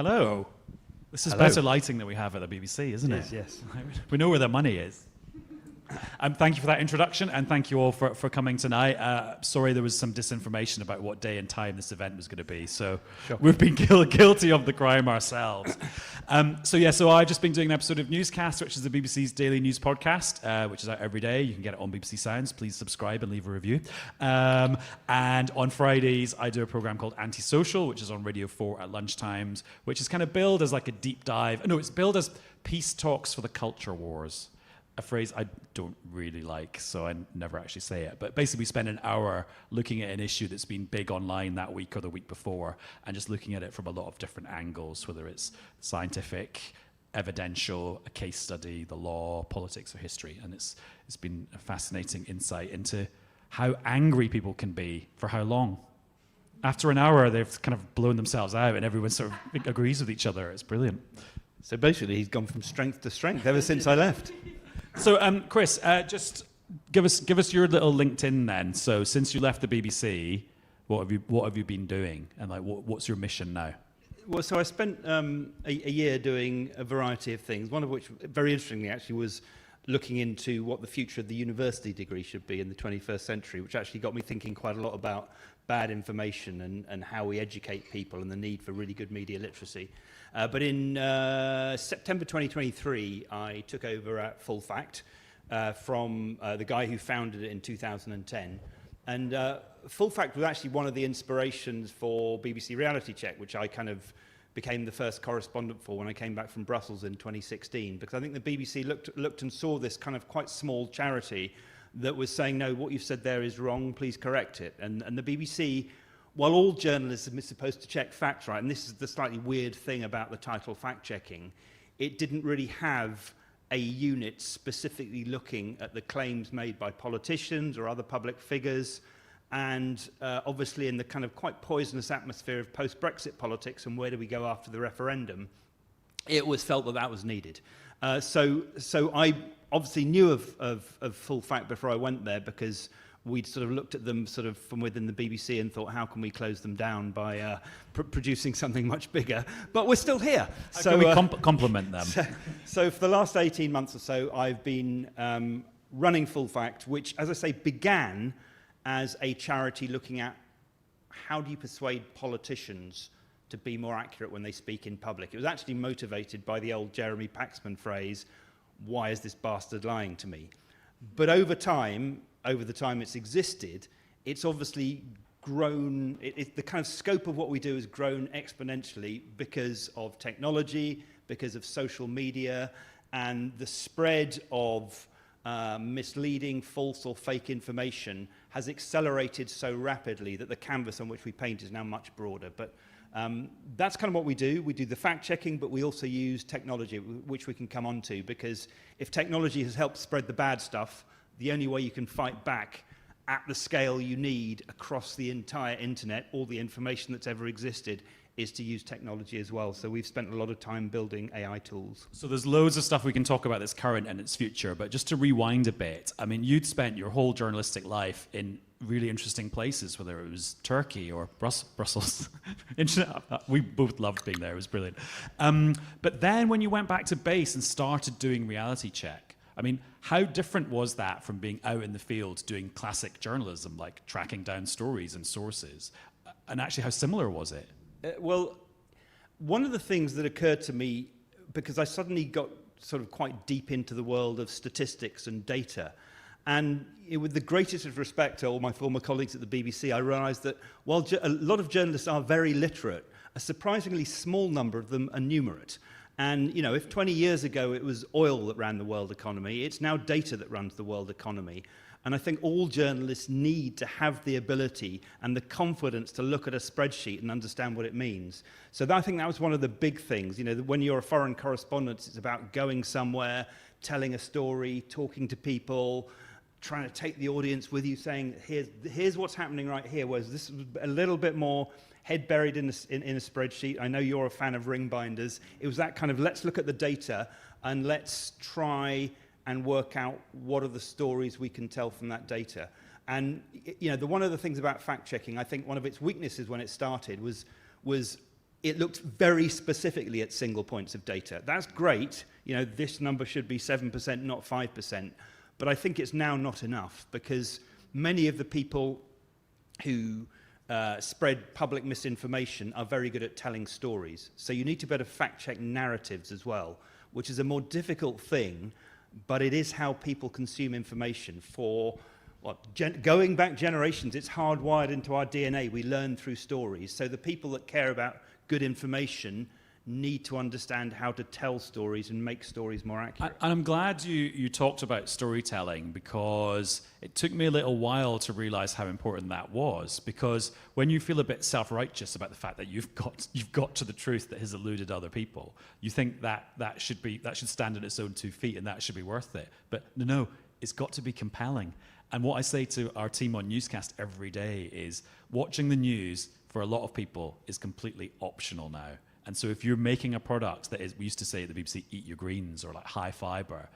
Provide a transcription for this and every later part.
Hello. This is Hello. better lighting than we have at the BBC, isn't it? Yes. We know where the money is. Thank you for that introduction, and thank you all for coming tonight. Sorry there was some disinformation about what day and time this event was going to be, so we've been guilty of the crime ourselves. So I've just been doing an episode of Newscast, which is the BBC's daily news podcast, which is out every day. You can get it on BBC Sounds. Please subscribe and leave a review. And on Fridays, I do a program called Antisocial, which is on Radio 4 at lunchtimes, which is kind of billed as like a deep dive. No, it's billed as Peace Talks for the Culture Wars. A phrase I don't really like, so I never actually say it. But basically, we spend an hour looking at an issue that's been big online that week or the week before, and just looking at it from a lot of different angles, whether it's scientific, evidential, a case study, the law, politics, or history. And it's been a fascinating insight into how angry people can be for how long. After an hour, they've kind of blown themselves out, and everyone sort of agrees with each other. It's brilliant. So basically, he's gone from strength to strength ever since I left. So, Chris, just give us your little LinkedIn then. So, since you left the BBC, what have you been doing, and like what's your mission now? Well, so I spent a year doing a variety of things. One of which, very interestingly, actually was looking into what the future of the university degree should be in the 21st century, which actually got me thinking quite a lot about bad information and how we educate people and the need for really good media literacy. But in September 2023, I took over at Full Fact from the guy who founded it in 2010. And Full Fact was actually one of the inspirations for BBC Reality Check, which I kind of became the first correspondent for when I came back from Brussels in 2016. Because I think the BBC looked and saw this kind of quite small charity that was saying, no, what you've said there is wrong, please correct it. And the BBC, while all journalism is supposed to check facts, right, and this is the slightly weird thing about the title fact-checking, it didn't really have a unit specifically looking at the claims made by politicians or other public figures. And obviously in the kind of quite poisonous atmosphere of post-Brexit politics and where do we go after the referendum, it was felt that was needed. So I obviously knew of Full Fact before I went there, because we'd sort of looked at them sort of from within the BBC and thought, how can we close them down by producing something much bigger? But we're still here. How can we complement them? So for the last 18 months or so, I've been running Full Fact, which, as I say, began as a charity looking at how do you persuade politicians to be more accurate when they speak in public. It was actually motivated by the old Jeremy Paxman phrase, why is this bastard lying to me? But over the time it's existed, it's obviously grown, the kind of scope of what we do has grown exponentially because of technology, because of social media, and the spread of misleading, false or fake information has accelerated so rapidly that the canvas on which we paint is now much broader. But that's kind of what we do. We do the fact-checking, but we also use technology, which we can come on to, because if technology has helped spread the bad stuff, the only way you can fight back at the scale you need across the entire internet, all the information that's ever existed, is to use technology as well. So we've spent a lot of time building AI tools. So there's loads of stuff we can talk about that's current and its future, but just to rewind a bit, I mean, you'd spent your whole journalistic life in really interesting places, whether it was Turkey or Brussels. We both loved being there, it was brilliant. But then when you went back to base and started doing Reality Check, I mean, how different was that from being out in the field doing classic journalism, like tracking down stories and sources? And actually, how similar was it? Well, one of the things that occurred to me, because I suddenly got sort of quite deep into the world of statistics and data, and with the greatest of respect to all my former colleagues at the BBC, I realised that while a lot of journalists are very literate, a surprisingly small number of them are numerate. And, you know, if 20 years ago it was oil that ran the world economy, it's now data that runs the world economy. And I think all journalists need to have the ability and the confidence to look at a spreadsheet and understand what it means. So I think that was one of the big things. You know, when you're a foreign correspondent, it's about going somewhere, telling a story, talking to people, trying to take the audience with you, saying, here's what's happening right here, whereas this was a little bit more head buried in a spreadsheet. I know you're a fan of ring binders. It was that kind of, let's look at the data and let's try and work out what are the stories we can tell from that data. And one of the things about fact-checking, I think one of its weaknesses when it started was it looked very specifically at single points of data. That's great. You know, this number should be 7%, not 5%. But I think it's now not enough, because many of the people who spread public misinformation are very good at telling stories. So you need to be able to fact-check narratives as well, which is a more difficult thing, but it is how people consume information. For going back generations, it's hardwired into our DNA. We learn through stories. So the people that care about good information need to understand how to tell stories and make stories more accurate. And I'm glad you talked about storytelling, because it took me a little while to realize how important that was. Because when you feel a bit self-righteous about the fact that you've got to the truth that has eluded other people, you think that should stand on its own 2 feet and that should be worth it. But no, it's got to be compelling. And what I say to our team on Newscast every day is, watching the news for a lot of people is completely optional now. And so if you're making a product that is, we used to say at the BBC, eat your greens, or like high fiber,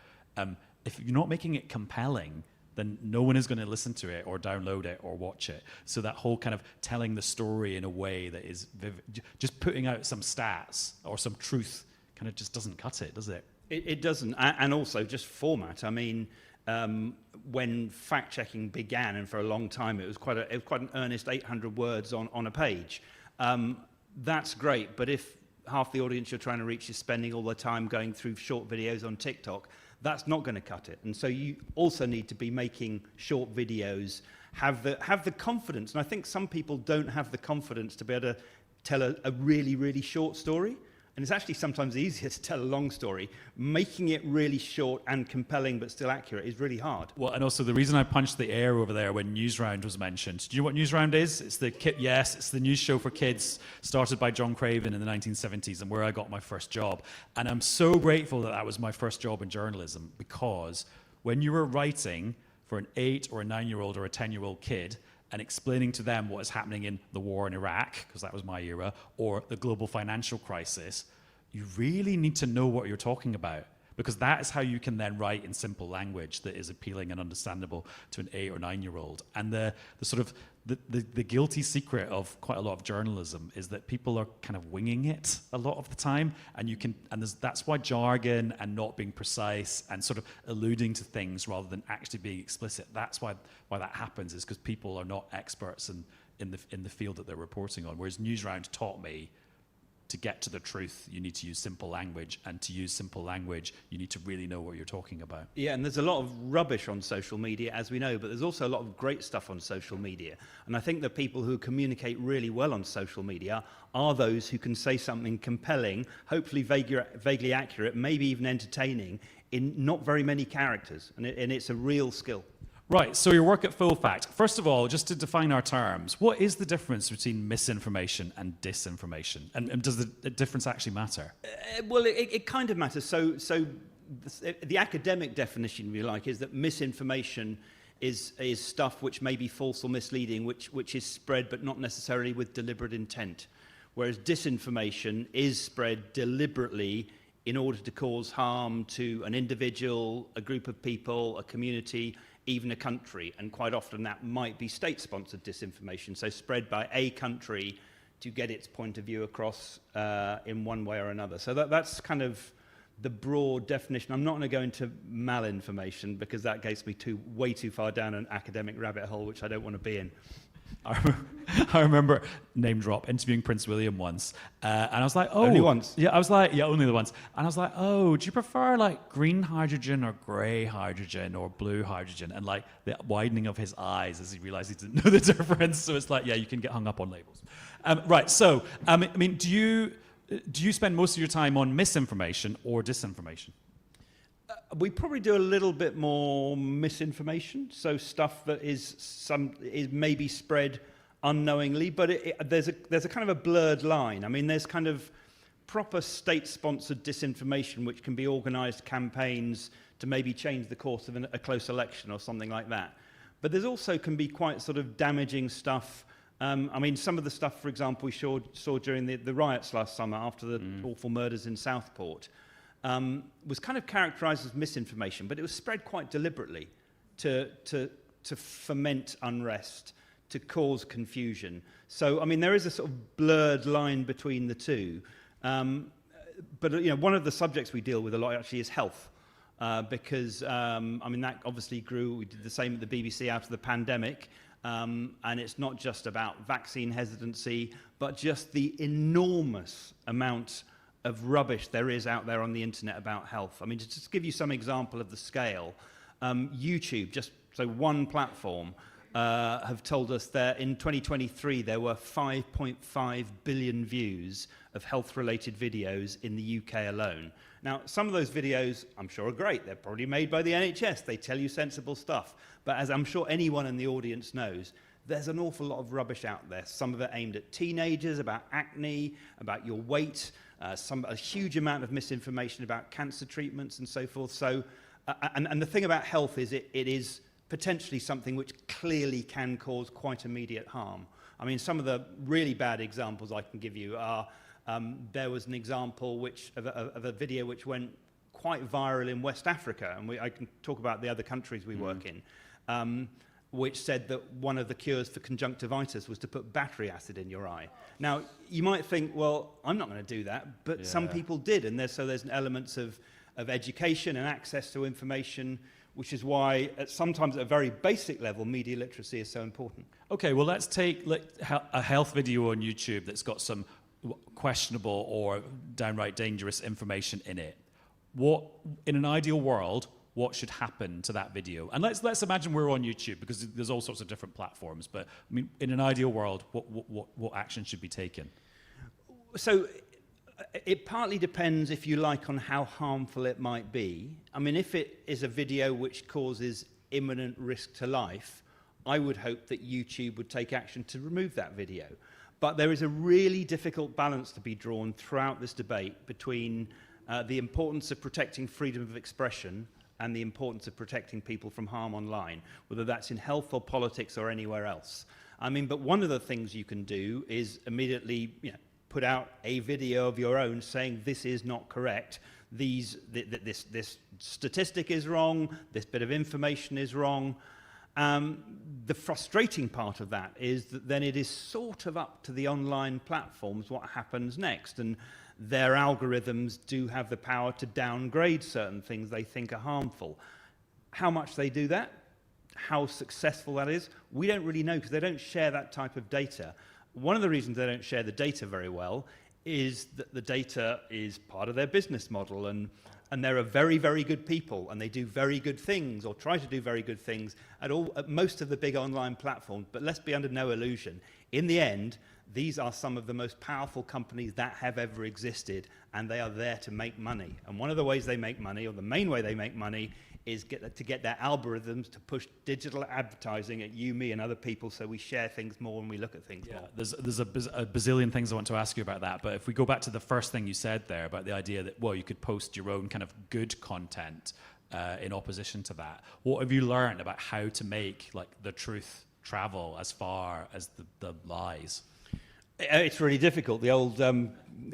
if you're not making it compelling, then no one is going to listen to it or download it or watch it. So that whole kind of telling the story in a way that is just putting out some stats or some truth kind of just doesn't cut it, does it? It doesn't. And also just format. I mean, when fact-checking began, and for a long time it was quite an earnest 800 words on a page. That's great, but if half the audience you're trying to reach is spending all the time going through short videos on TikTok, that's not going to cut it. And so you also need to be making short videos, have the confidence. And I think some people don't have the confidence to be able to tell a really, really short story. And it's actually sometimes easier to tell a long story. Making it really short and compelling but still accurate is really hard. Well, and also the reason I punched the air over there when Newsround was mentioned. Do you know what Newsround is? It's the news show for kids started by John Craven in the 1970s, and where I got my first job. And I'm so grateful that that was my first job in journalism, because when you were writing for an 8 or a 9-year-old or a 10-year-old kid, and explaining to them what is happening in the war in Iraq, because that was my era, or the global financial crisis, you really need to know what you're talking about, because that is how you can then write in simple language that is appealing and understandable to an 8 or 9-year-old. And the sort of the guilty secret of quite a lot of journalism is that people are kind of winging it a lot of the time, and that's why jargon and not being precise and sort of alluding to things rather than actually being explicit, that's why that happens, is because people are not experts in the field that they're reporting on. Whereas Newsround taught me, to get to the truth, you need to use simple language, and to use simple language, you need to really know what you're talking about. Yeah, and there's a lot of rubbish on social media, as we know, but there's also a lot of great stuff on social media. And I think the people who communicate really well on social media are those who can say something compelling, hopefully vaguely accurate, maybe even entertaining, in not very many characters. And it's a real skill. Right, so your work at Full Fact. First of all, just to define our terms, what is the difference between misinformation and disinformation? And does the difference actually matter? Well, it kind of matters. So the academic definition, if you like, is that misinformation is stuff which may be false or misleading, which is spread but not necessarily with deliberate intent. Whereas disinformation is spread deliberately in order to cause harm to an individual, a group of people, a community, even a country, and quite often that might be state-sponsored disinformation, so spread by a country to get its point of view across in one way or another. So that's kind of the broad definition. I'm not going to go into malinformation, because that gets me way too far down an academic rabbit hole, which I don't want to be in. I remember, name drop, interviewing Prince William once, and I was like, oh. Only once? Yeah, I was like, yeah, only the once. And I was like, oh, do you prefer like green hydrogen or grey hydrogen or blue hydrogen? And like the widening of his eyes as he realized he didn't know the difference. So it's like, yeah, you can get hung up on labels. Right, so, I mean, do you spend most of your time on misinformation or disinformation? We probably do a little bit more misinformation, so stuff that is maybe spread unknowingly, but there's a kind of a blurred line. I mean, there's kind of proper state-sponsored disinformation, which can be organised campaigns to maybe change the course of a close election or something like that. But there's also can be quite sort of damaging stuff. I mean, some of the stuff, for example, we saw during the riots last summer after the awful murders in Southport. Was kind of characterised as misinformation, but it was spread quite deliberately to foment unrest, to cause confusion. So, I mean, there is a sort of blurred line between the two. But one of the subjects we deal with a lot actually is health. Because, I mean, that obviously grew. We did the same at the BBC out of the pandemic. And it's not just about vaccine hesitancy, but just the enormous amount of rubbish there is out there on the internet about health. I mean, to just give you some example of the scale, YouTube, just so one platform, have told us that in 2023 there were 5.5 billion views of health-related videos in the UK alone. Now, some of those videos, I'm sure, are great. They're probably made by the NHS. They tell you sensible stuff. But as I'm sure anyone in the audience knows, there's an awful lot of rubbish out there. Some of it aimed at teenagers, about acne, about your weight, a huge amount of misinformation about cancer treatments and so forth. So, and the thing about health is it is potentially something which clearly can cause quite immediate harm. I mean, some of the really bad examples I can give you are, there was an example of a video which went quite viral in West Africa, and I can talk about the other countries we work in, which said that one of the cures for conjunctivitis was to put battery acid in your eye. Now, you might think, well, I'm not going to do that, but some people did, and there's elements of education and access to information, which is why sometimes at a very basic level, media literacy is so important. Okay, well, let's take a health video on YouTube that's got some questionable or downright dangerous information in it. What, in an ideal world, what should happen to that video? And let's imagine we're on YouTube, because there's all sorts of different platforms. But I mean, in an ideal world, what action should be taken? So it partly depends, if you like, on how harmful it might be. I mean, if it is a video which causes imminent risk to life, I would hope that YouTube would take action to remove that video. But there is a really difficult balance to be drawn throughout this debate between the importance of protecting freedom of expression and the importance of protecting people from harm online, whether that's in health or politics or anywhere else. I mean, but one of the things you can do is immediately, put out a video of your own saying this is not correct, this statistic is wrong, this bit of information is wrong. The frustrating part of that is that then it is sort of up to the online platforms what happens next, and their algorithms do have the power to downgrade certain things they think are harmful. How much they do that, how successful that is, we don't really know, because they don't share that type of data. One of the reasons they don't share the data very well is that the data is part of their business model, and there are very, very good people, and they do very good things, or try to do very good things at most of the big online platforms. But let's be under no illusion. In the end, these are some of the most powerful companies that have ever existed, and they are there to make money. And one of the ways they make money, or the main way they make money, is to get their algorithms to push digital advertising at you, me, and other people, so we share things more and we look at things more. There's a bazillion things I want to ask you about that, but if we go back to the first thing you said there about the idea that, well, you could post your own kind of good content in opposition to that, what have you learned about how to make the truth travel as far as the lies? It's really difficult. The old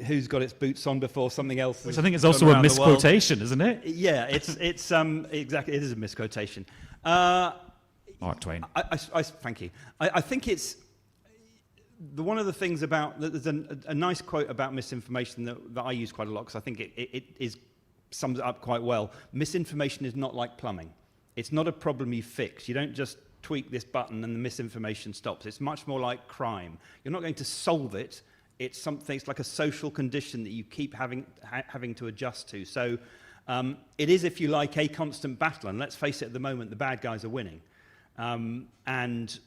who's got its boots on before something else. Which I think is also a misquotation, isn't it? Yeah, it's exactly, it is a misquotation. Mark Twain. Thank you. I think it's one of the things about, there's a nice quote about misinformation that I use quite a lot, because I think it sums it up quite well. Misinformation is not like plumbing. It's not a problem you fix. You don't just tweak this button and the misinformation stops. It's much more like crime. You're not going to solve it. It's like a social condition that you keep having to adjust to. So it is, if you like, a constant battle. And let's face it, at the moment, the bad guys are winning. And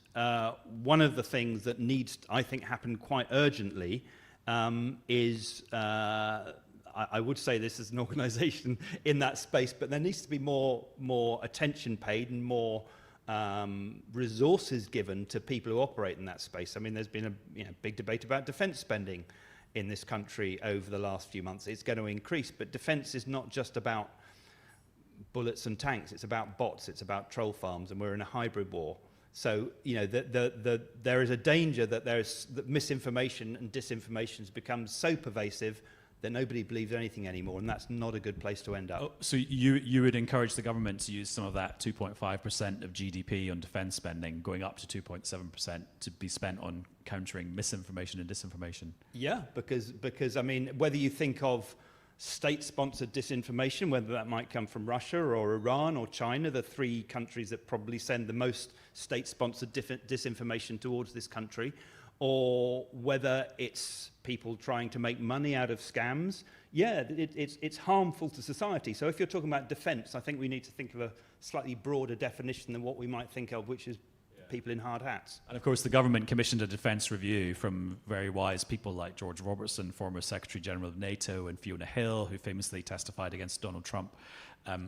one of the things that needs, I think, happen quite urgently is, I would say this as an organization in that space, but there needs to be more attention paid and more resources given to people who operate in that space. I mean, there's been a big debate about defence spending in this country over the last few months. It's going to increase, but defence is not just about bullets and tanks. It's about bots. It's about troll farms, and we're in a hybrid war. So, there is a danger that that misinformation and disinformation has become so pervasive that nobody believes anything anymore, and that's not a good place to end up. Oh, so you would encourage the government to use some of that 2.5% of GDP on defence spending, going up to 2.7%, to be spent on countering misinformation and disinformation? Yeah, because I mean, whether you think of state-sponsored disinformation, whether that might come from Russia or Iran or China, the three countries that probably send the most state-sponsored disinformation towards this country, or whether it's people trying to make money out of scams, yeah, it's harmful to society. So if you're talking about defence, I think we need to think of a slightly broader definition than what we might think of, which is people in hard hats. And of course, the government commissioned a defence review from very wise people like George Robertson, former Secretary General of NATO, and Fiona Hill, who famously testified against Donald Trump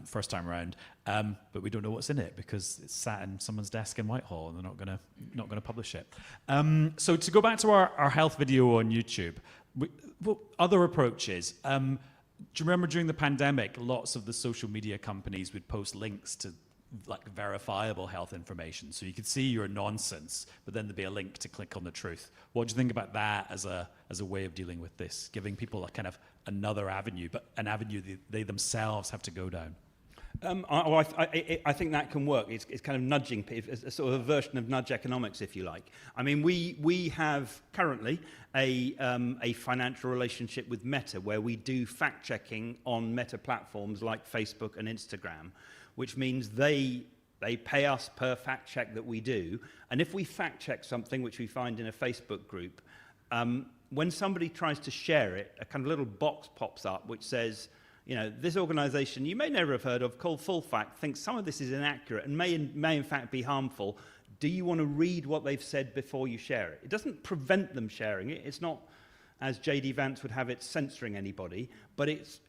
first time around. But we don't know what's in it because it's sat in someone's desk in Whitehall, and they're not gonna publish it. So to go back to our health video on YouTube, other approaches. Do you remember during the pandemic, lots of the social media companies would post links to like verifiable health information, so you could see your nonsense, but then there'd be a link to click on the truth. What do you think about that as a way of dealing with this, giving people a kind of another avenue, but an avenue they themselves have to go down? I think that can work. It's kind of nudging, a sort of a version of nudge economics, if you like. I mean, we have currently a financial relationship with Meta where we do fact-checking on Meta platforms like Facebook and Instagram, which means they pay us per fact check that we do. And if we fact check something, which we find in a Facebook group, when somebody tries to share it, a kind of little box pops up which says, you know, this organization you may never have heard of called Full Fact thinks some of this is inaccurate and may in fact be harmful. Do you want to read what they've said before you share it? It doesn't prevent them sharing it. It's not, as J.D. Vance would have it, censoring anybody, but it's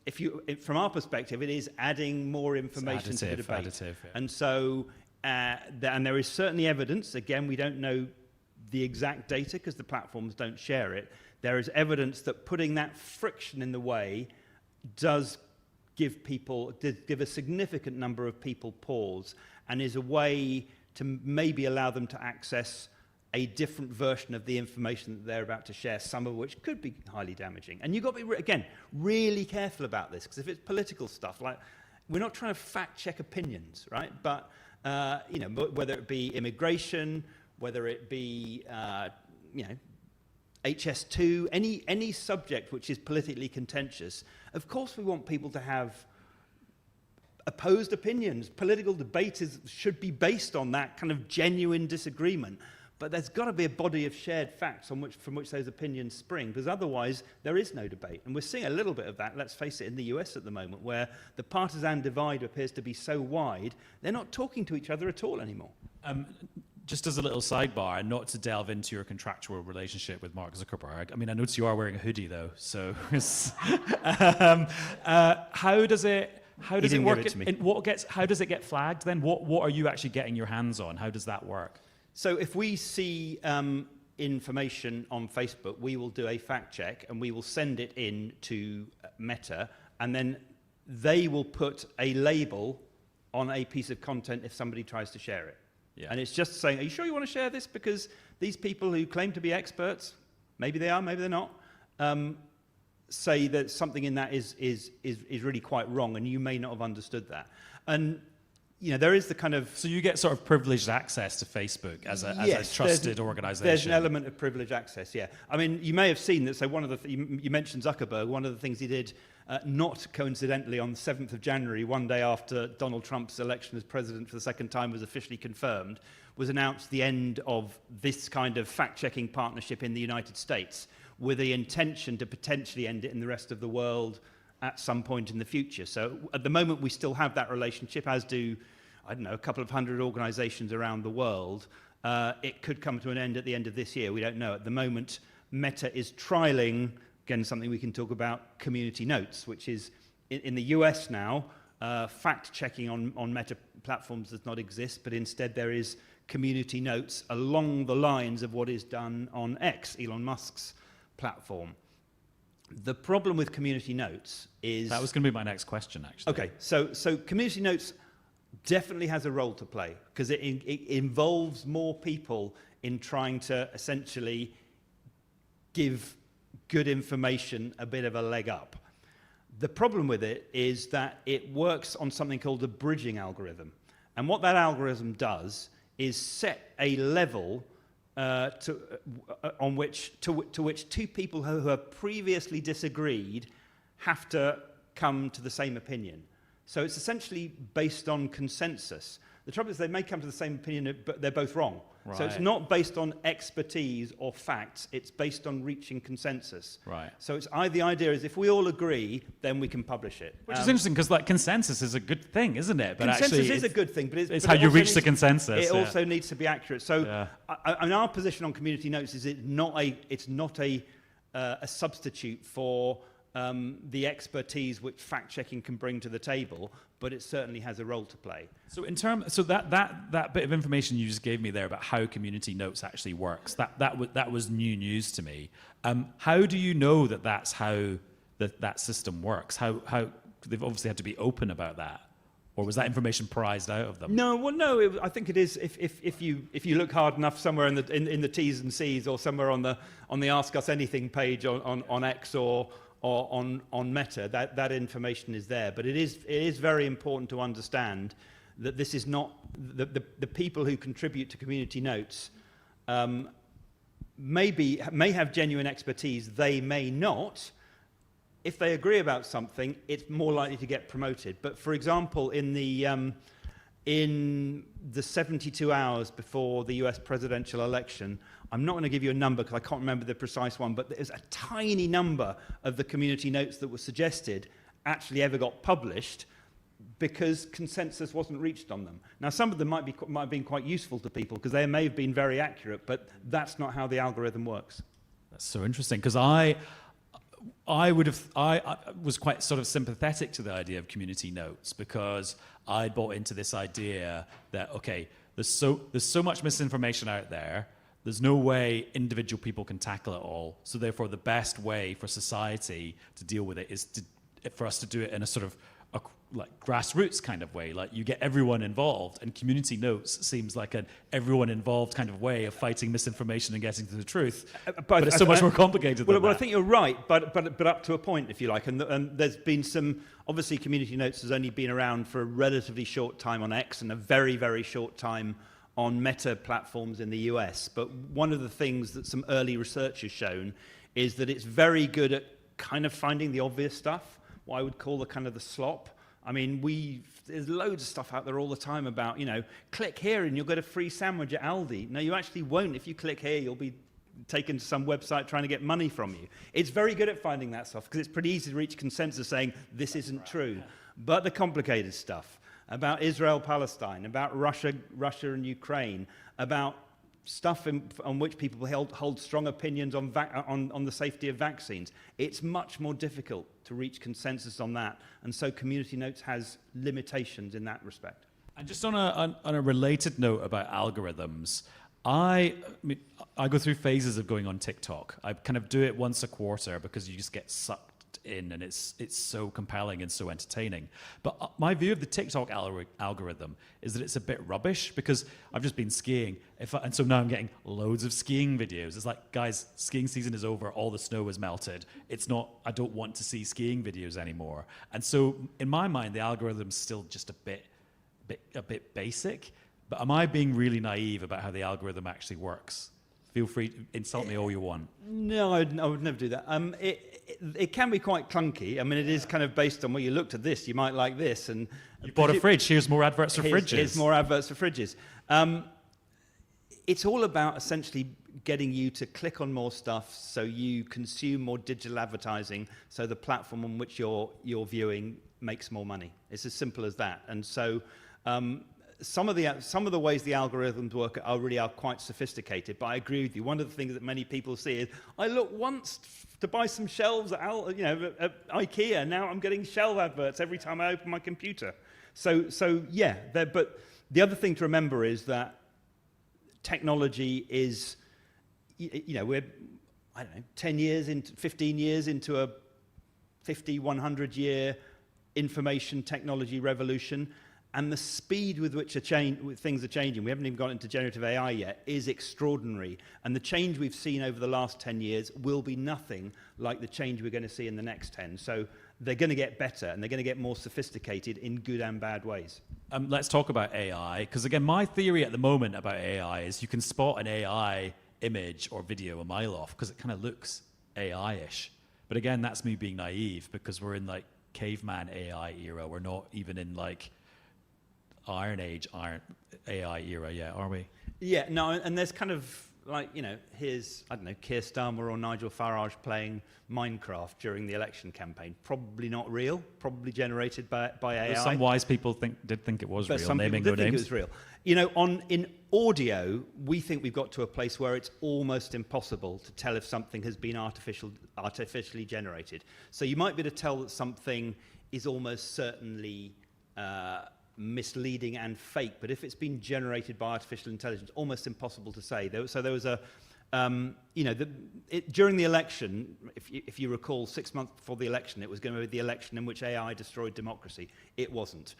from our perspective, it is adding more information to the debate. Additive, yeah. And so, and there is certainly evidence. Again, we don't know the exact data because the platforms don't share it. There is evidence that putting that friction in the way does give a significant number of people pause, and is a way to maybe allow them to access a different version of the information that they're about to share, some of which could be highly damaging. And you've got to be, again, really careful about this, because if it's political stuff, like, we're not trying to fact-check opinions, right? But, you know, whether it be immigration, whether it be, you know, HS2, any subject which is politically contentious, of course we want people to have opposed opinions. Political debate should be based on that kind of genuine disagreement. But there's got to be a body of shared facts from which those opinions spring, because otherwise there is no debate. And we're seeing a little bit of that, let's face it, in the US at the moment, where the partisan divide appears to be so wide, they're not talking to each other at all anymore. Just as a little sidebar, and not to delve into your contractual relationship with Mark Zuckerberg, I mean, I notice you are wearing a hoodie though, so how does it work? How does it get flagged then? What are you actually getting your hands on? How does that work? So if we see information on Facebook, we will do a fact check and we will send it in to Meta, and then they will put a label on a piece of content if somebody tries to share it. Yeah. And it's just saying, are you sure you want to share this? Because these people who claim to be experts, maybe they are, maybe they're not, say that something in that is really quite wrong, and you may not have understood that. And you know, there is the kind of... So you get sort of privileged access to Facebook as a trusted organisation. There's an element of privileged access, yeah. I mean, you may have seen that, so one of the... You mentioned Zuckerberg. One of the things he did, not coincidentally, on the 7th of January, one day after Donald Trump's election as president for the second time was officially confirmed, was announce the end of this kind of fact-checking partnership in the United States, with the intention to potentially end it in the rest of the world at some point in the future. So at the moment we still have that relationship, as do, I don't know, a couple of hundred organizations around the world. It could come to an end at the end of this year, we don't know. At the moment, Meta is trialing, again, something we can talk about, community notes, which is, in the US now, fact-checking on Meta platforms does not exist, but instead there is community notes along the lines of what is done on X, Elon Musk's platform. The problem with community notes is... That was going to be my next question, actually. Okay, so community notes definitely has a role to play, because it involves more people in trying to essentially give good information a bit of a leg up. The problem with it is that it works on something called a bridging algorithm. And what that algorithm does is set a level to which two people who have previously disagreed have to come to the same opinion. So it's essentially based on consensus. The trouble is they may come to the same opinion, but they're both wrong. Right. So it's not based on expertise or facts, it's based on reaching consensus. Right. So it's the idea is if we all agree, then we can publish it. Which is interesting because like consensus is a good thing, isn't it? But consensus actually, is a good thing, but it's how you reach the consensus. It also needs to be accurate. So and our position on community notes is it's not a substitute for the expertise which fact-checking can bring to the table, but it certainly has a role to play. So that bit of information you just gave me there about how community notes actually works, that was new news to me. How do you know that that's how that system works? How they've obviously had to be open about that, or was that information prized out of them? No. I think it is. If you look hard enough somewhere in the T's and C's, or somewhere on the Ask Us Anything page on X or on Meta, that information is there. But it is very important to understand that this is not the people who contribute to community notes may have genuine expertise. They may not. If they agree about something, it's more likely to get promoted. But for example, in the 72 hours before the US presidential election, I'm not going to give you a number because I can't remember the precise one, but there's a tiny number of the community notes that were suggested actually ever got published because consensus wasn't reached on them. Now, some of them might have been quite useful to people because they may have been very accurate, but that's not how the algorithm works. That's so interesting because I was quite sort of sympathetic to the idea of community notes because I bought into this idea that, okay, there's so much misinformation out there, there's no way individual people can tackle it all, so therefore the best way for society to deal with it is for us to do it in a sort of like grassroots kind of way, like you get everyone involved, and community notes seems like an everyone involved kind of way of fighting misinformation and getting to the truth. But it's so much more complicated than that. Well, I think you're right, but up to a point, if you like. And there's been some, obviously community notes has only been around for a relatively short time on X and a very, very short time on Meta platforms in the US. But one of the things that some early research has shown is that it's very good at kind of finding the obvious stuff, what I would call the kind of the slop. I mean, there's loads of stuff out there all the time about, click here and you'll get a free sandwich at Aldi. No, you actually won't. If you click here, you'll be taken to some website trying to get money from you. It's very good at finding that stuff because it's pretty easy to reach consensus saying this isn't true. Yeah. But the complicated stuff about Israel-Palestine, about Russia and Ukraine, about stuff on which people hold strong opinions on the safety of vaccines. It's much more difficult to reach consensus on that, and so community notes has limitations in that respect. And just on a related note about algorithms, I go through phases of going on TikTok. I kind of do it once a quarter because you just get sucked in and it's so compelling and so entertaining. But my view of the TikTok algorithm is that it's a bit rubbish because I've just been skiing and so now I'm getting loads of skiing videos. It's like, guys, skiing season is over, all the snow has melted. I don't want to see skiing videos anymore. And so in my mind, the algorithm's still just a bit basic. But am I being really naive about how the algorithm actually works? Feel free to insult me all you want. No, I would never do that. It can be quite clunky. I mean, it is kind of based on, well, you looked at this, you might like this. And you bought a fridge, here's more adverts for fridges. Here's more adverts for fridges. It's all about essentially getting you to click on more stuff so you consume more digital advertising so the platform on which you're viewing makes more money. It's as simple as that. And so some of the ways the algorithms work are quite sophisticated, but I agree with you. One of the things that many people see is, I look once to buy some shelves at IKEA. Now I'm getting shelf adverts every time I open my computer. So yeah. But the other thing to remember is that technology is, we're 10 years into 15 years into a 50, 100 year information technology revolution. And the speed with which things are changing, we haven't even got into generative AI yet, is extraordinary. And the change we've seen over the last 10 years will be nothing like the change we're going to see in the next 10. So they're going to get better, and they're going to get more sophisticated in good and bad ways. Let's talk about AI, because again, my theory at the moment about AI is you can spot an AI image or video a mile off because it kind of looks AI-ish. But again, that's me being naive, because we're in like caveman AI era. We're not even in like Iron Age AI era yet, are we? Yeah, no, and there's kind of like, you know, here's, I don't know, Keir Starmer or Nigel Farage playing Minecraft during the election campaign. Probably not real, probably generated by AI. There's some wise people did think it was but real, some naming people no did think names. it was real. You know, in audio, we think we've got to a place where it's almost impossible to tell if something has been artificially generated. So you might be able to tell that something is almost certainly misleading and fake, but if it's been generated by artificial intelligence, almost impossible to say. So there was a, you know, during the election, if you recall, 6 months before the election, it was going to be the election in which AI destroyed democracy. It wasn't.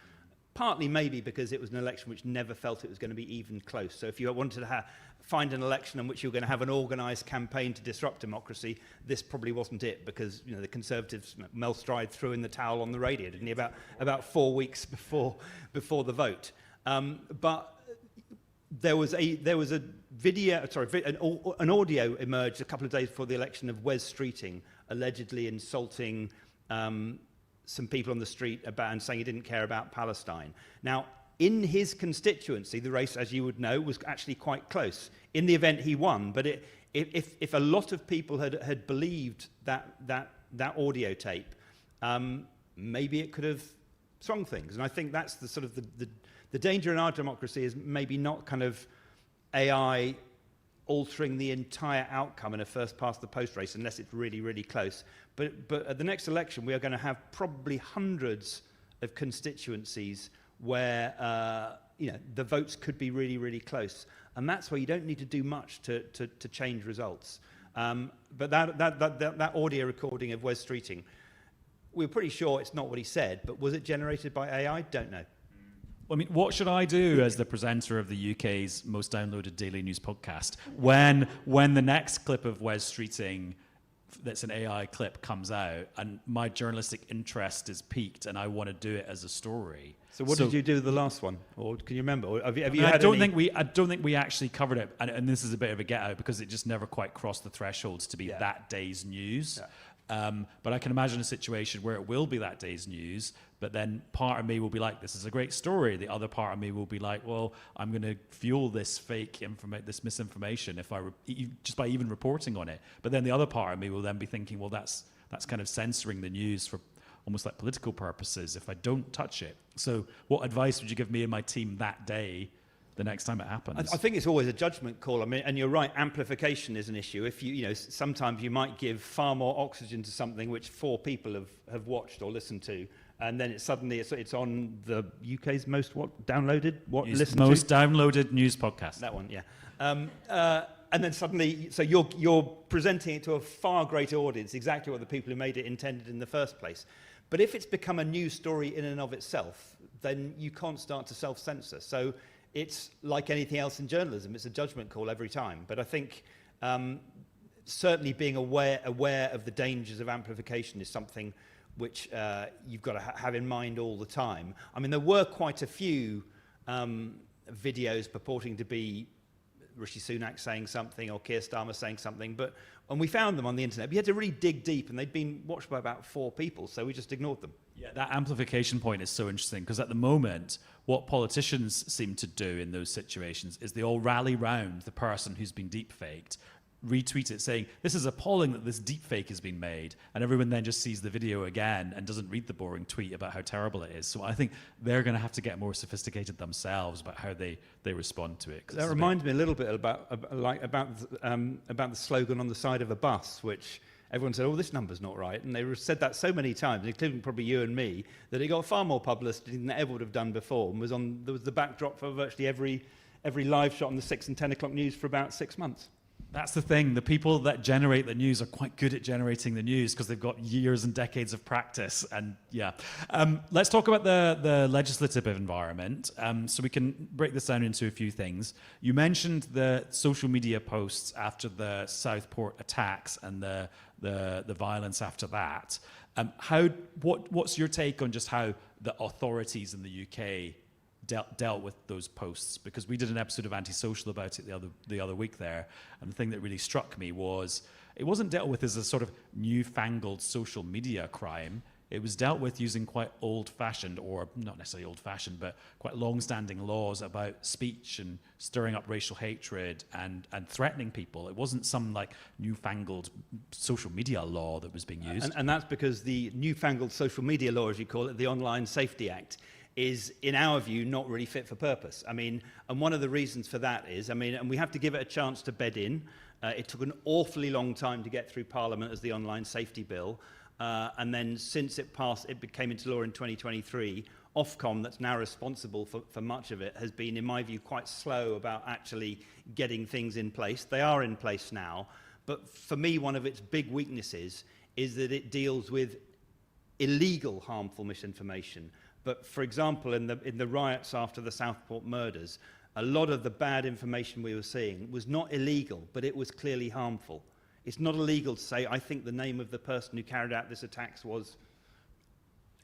Partly maybe because it was an election which never felt it was going to be even close. So if you wanted to find an election in which you were going to have an organised campaign to disrupt democracy, this probably wasn't it, because, you know, the Conservatives, Mel Stride threw in the towel on the radio, didn't he, about 4 weeks before the vote. But there was a video, an audio emerged a couple of days before the election of Wes Streeting allegedly insulting some people on the street and saying he didn't care about Palestine. Now, in his constituency, the race, as you would know, was actually quite close. In the event, he won, but if a lot of people had believed that audio tape, maybe it could have swung things. And I think that's the sort of the danger in our democracy, is maybe not kind of AI altering the entire outcome in a first past the post race, unless it's really, really close. But at the next election, we are going to have probably hundreds of constituencies where you know, the votes could be really, really close. And that's where you don't need to do much to change results. But that audio recording of Wes Streeting, we're pretty sure it's not what he said, but was it generated by AI? Don't know. I mean, what should I do as the presenter of the UK's most downloaded daily news podcast when the next clip of Wes Streeting that's an AI clip comes out and my journalistic interest is piqued and I want to do it as a story? So what did you do the last one? Or can you remember? Or I don't think we actually covered it, and this is a bit of a get out because it just never quite crossed the thresholds to be that day's news. But I can imagine a situation where it will be that day's news, but then part of me will be like, this is a great story. The other part of me will be like, well, I'm going to fuel this this misinformation just by even reporting on it. But then the other part of me will then be thinking, well, that's kind of censoring the news for almost like political purposes if I don't touch it. So what advice would you give me and my team that day, the next time it happens? I think it's always a judgment call. I mean, and you're right, amplification is an issue. If you know, sometimes you might give far more oxygen to something which 4 people have watched or listened to, and then it's on the UK's most downloaded downloaded news podcast. That one, yeah. And then suddenly, so you're presenting it to a far greater audience, exactly what the people who made it intended in the first place. But if it's become a news story in and of itself, then you can't start to self-censor. So it's like anything else in journalism. It's a judgment call every time. But I think certainly being aware of the dangers of amplification is something which you've got to have in mind all the time. I mean, there were quite a few videos purporting to be Rishi Sunak saying something or Keir Starmer saying something, and we found them on the internet. We had to really dig deep, and they'd been watched by about 4 people, so we just ignored them. Yeah, that amplification point is so interesting, because at the moment, what politicians seem to do in those situations is they all rally round the person who's been deepfaked, retweet it saying, this is appalling that this deepfake has been made, and everyone then just sees the video again and doesn't read the boring tweet about how terrible it is. So I think they're going to have to get more sophisticated themselves about how they respond to it. That reminds me a little bit about the slogan on the side of a bus, which everyone said, oh, this number's not right. And they said that so many times, including probably you and me, that it got far more publicity than it ever would have done before, and there was the backdrop for virtually every live shot on the 6 and 10 o'clock news for about 6 months. That's the thing. The people that generate the news are quite good at generating the news because they've got years and decades of practice. And yeah, let's talk about the legislative environment. So we can break this down into a few things. You mentioned the social media posts after the Southport attacks and the violence after that. What's your take on just how the authorities in the UK dealt with those posts? Because we did an episode of Antisocial about it the other week there, and the thing that really struck me was it wasn't dealt with as a sort of newfangled social media crime. It was dealt with using quite old-fashioned, or not necessarily old-fashioned, but quite long-standing laws about speech and stirring up racial hatred and threatening people. It wasn't some like newfangled social media law that was being used. And that's because the newfangled social media law, as you call it, the Online Safety Act, is, in our view, not really fit for purpose. I mean, and one of the reasons for that is, and we have to give it a chance to bed in. It took an awfully long time to get through Parliament as the Online Safety Bill. And then since it passed, it became into law in 2023, Ofcom, that's now responsible for much of it, has been, in my view, quite slow about actually getting things in place. They are in place now. But for me, one of its big weaknesses is that it deals with illegal, harmful misinformation. But for example, in the riots after the Southport murders, a lot of the bad information we were seeing was not illegal, but it was clearly harmful. It's not illegal to say, I think the name of the person who carried out this attack was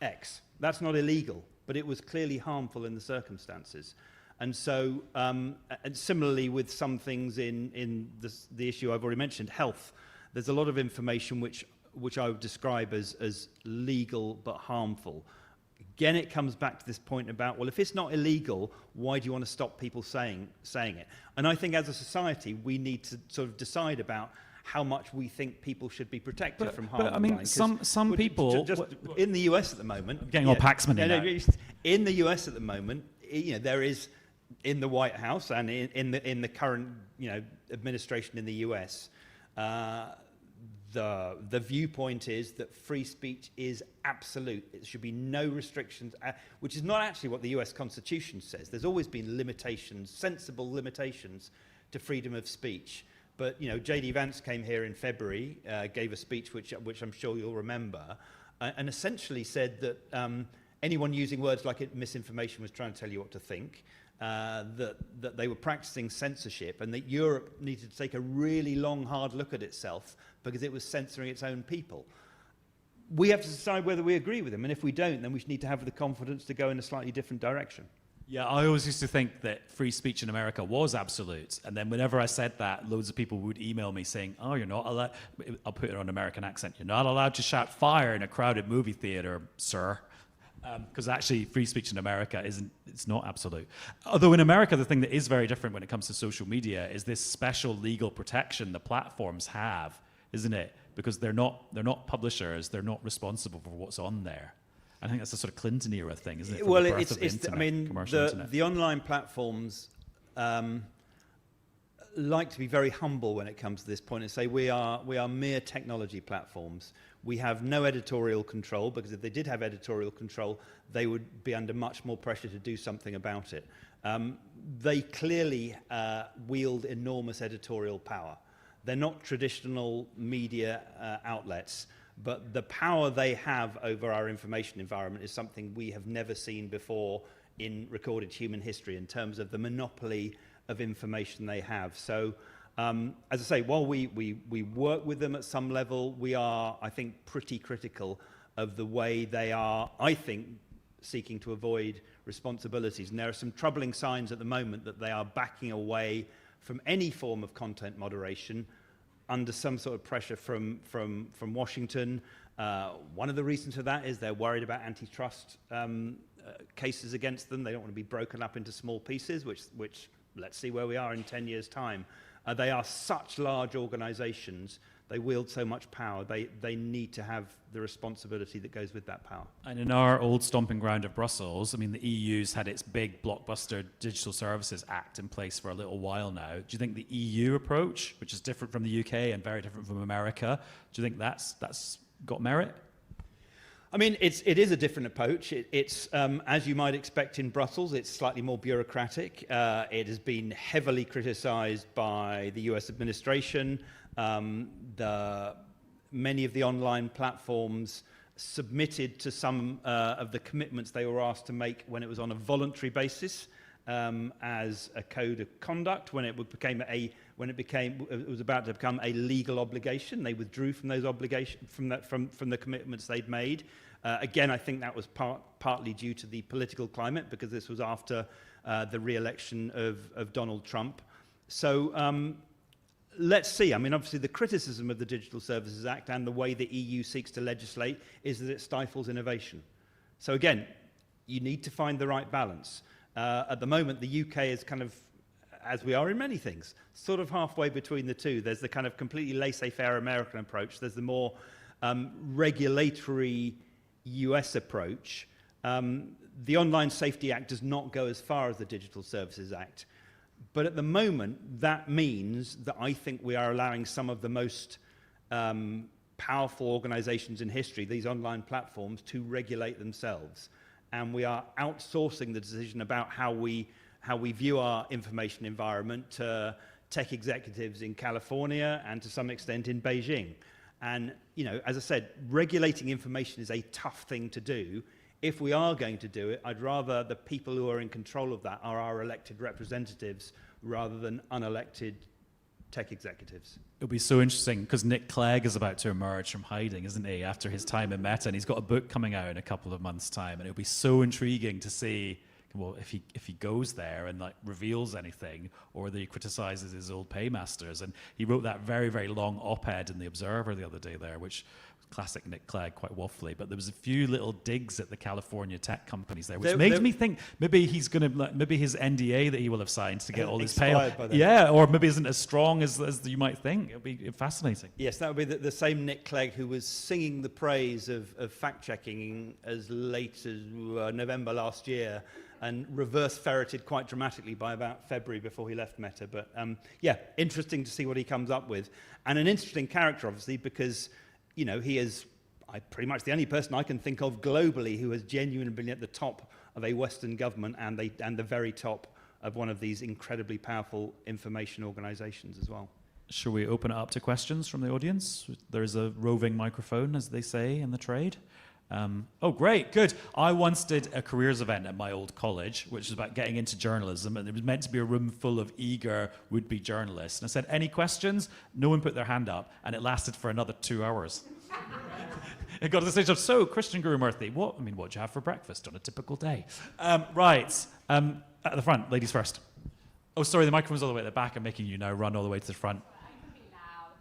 X. That's not illegal, but it was clearly harmful in the circumstances. And so, and similarly with some things in the issue I've already mentioned, health, there's a lot of information which I would describe as legal but harmful. Again, it comes back to this point about, well, if it's not illegal, why do you want to stop people saying it? And I think as a society, we need to sort of decide about how much we think people should be protected from harm. But I mean, some people... Just in the US at the moment... I'm getting all Paxman in now. In the US at the moment, there is, in the White House and in the current administration in the US, the viewpoint is that free speech is absolute. There should be no restrictions, which is not actually what the US Constitution says. There's always been limitations, sensible limitations to freedom of speech. But J.D. Vance came here in February, gave a speech which I'm sure you'll remember, and essentially said that anyone using words like misinformation was trying to tell you what to think. That they were practicing censorship, and that Europe needed to take a really long, hard look at itself because it was censoring its own people. We have to decide whether we agree with them, and if we don't, then we need to have the confidence to go in a slightly different direction. Yeah, I always used to think that free speech in America was absolute, and then whenever I said that, loads of people would email me saying, oh, you're not allowed, I'll put it on an American accent, you're not allowed to shout fire in a crowded movie theater, sir. Because actually free speech in America it's not absolute. Although in America, the thing that is very different when it comes to social media is this special legal protection the platforms have, isn't it? Because they're not publishers, they're not responsible for what's on there. I think that's a sort of Clinton era thing, isn't it? Well, the online platforms like to be very humble when it comes to this point and say we are mere technology platforms. We have no editorial control, because if they did have editorial control, they would be under much more pressure to do something about it. They clearly wield enormous editorial power. They're not traditional media outlets, but the power they have over our information environment is something we have never seen before in recorded human history in terms of the monopoly of information they have. So, as I say, while we work with them at some level, we are, I think, pretty critical of the way they are, I think, seeking to avoid responsibilities. And there are some troubling signs at the moment that they are backing away from any form of content moderation under some sort of pressure from Washington. One of the reasons for that is they're worried about antitrust cases against them. They don't want to be broken up into small pieces, which let's see where we are in 10 years' time. They are such large organizations, they wield so much power, they need to have the responsibility that goes with that power. And in our old stomping ground of Brussels, I mean, the EU's had its big blockbuster Digital Services Act in place for a little while now. Do you think the EU approach, which is different from the UK and very different from America, do you think that's got merit? I mean, it is a different approach. It's as you might expect in Brussels, it's slightly more bureaucratic. It has been heavily criticised by the US administration. Many of the online platforms submitted to some of the commitments they were asked to make when it was on a voluntary basis as a code of conduct. When it was about to become a legal obligation, they withdrew from those obligations, from the commitments they'd made. Again, I think that was partly due to the political climate, because this was after the re-election of Donald Trump. So let's see. I mean, obviously, the criticism of the Digital Services Act and the way the EU seeks to legislate is that it stifles innovation. So again, you need to find the right balance. At the moment, the UK is kind of, as we are in many things, sort of halfway between the two. There's the kind of completely laissez-faire American approach. There's the more regulatory US approach. The Online Safety Act does not go as far as the Digital Services Act. But at the moment, that means that I think we are allowing some of the most powerful organizations in history, these online platforms, to regulate themselves. And we are outsourcing the decision about how we view our information environment to tech executives in California and to some extent in Beijing. And, you know, as I said, regulating information is a tough thing to do. If we are going to do it, I'd rather the people who are in control of that are our elected representatives rather than unelected tech executives. It'll be so interesting because Nick Clegg is about to emerge from hiding, isn't he, after his time in Meta, and he's got a book coming out in a couple of months' time, and it'll be so intriguing to see, well, if he goes there and like reveals anything, or whether he criticizes his old paymasters. And he wrote that very, very long op-ed in the Observer the other day there, which classic Nick Clegg, quite waffly, but there was a few little digs at the California tech companies there, which made me think maybe he's going to, maybe his NDA that he will have signed to get all his pay, yeah, or maybe isn't as strong as you might think. It'll be fascinating. Yes, that would be the same Nick Clegg who was singing the praise of fact-checking as late as November last year, and reverse ferreted quite dramatically by about February before he left Meta. But yeah, interesting to see what he comes up with, and an interesting character, obviously, because you know, he is pretty much the only person I can think of globally who has genuinely been at the top of a Western government and the very top of one of these incredibly powerful information organizations as well. Shall we open it up to questions from the audience? There's a roving microphone, as they say in the trade. Oh, great, good. I once did a careers event at my old college, which was about getting into journalism, and it was meant to be a room full of eager would-be journalists. And I said, any questions? No one put their hand up, and it lasted for another 2 hours. It got to the stage of, so, Christian Gurumurthy, what do you have for breakfast on a typical day? Right, at the front, ladies first. Oh, sorry, the microphone's all the way at the back. I'm making you now run all the way to the front. I can be loud.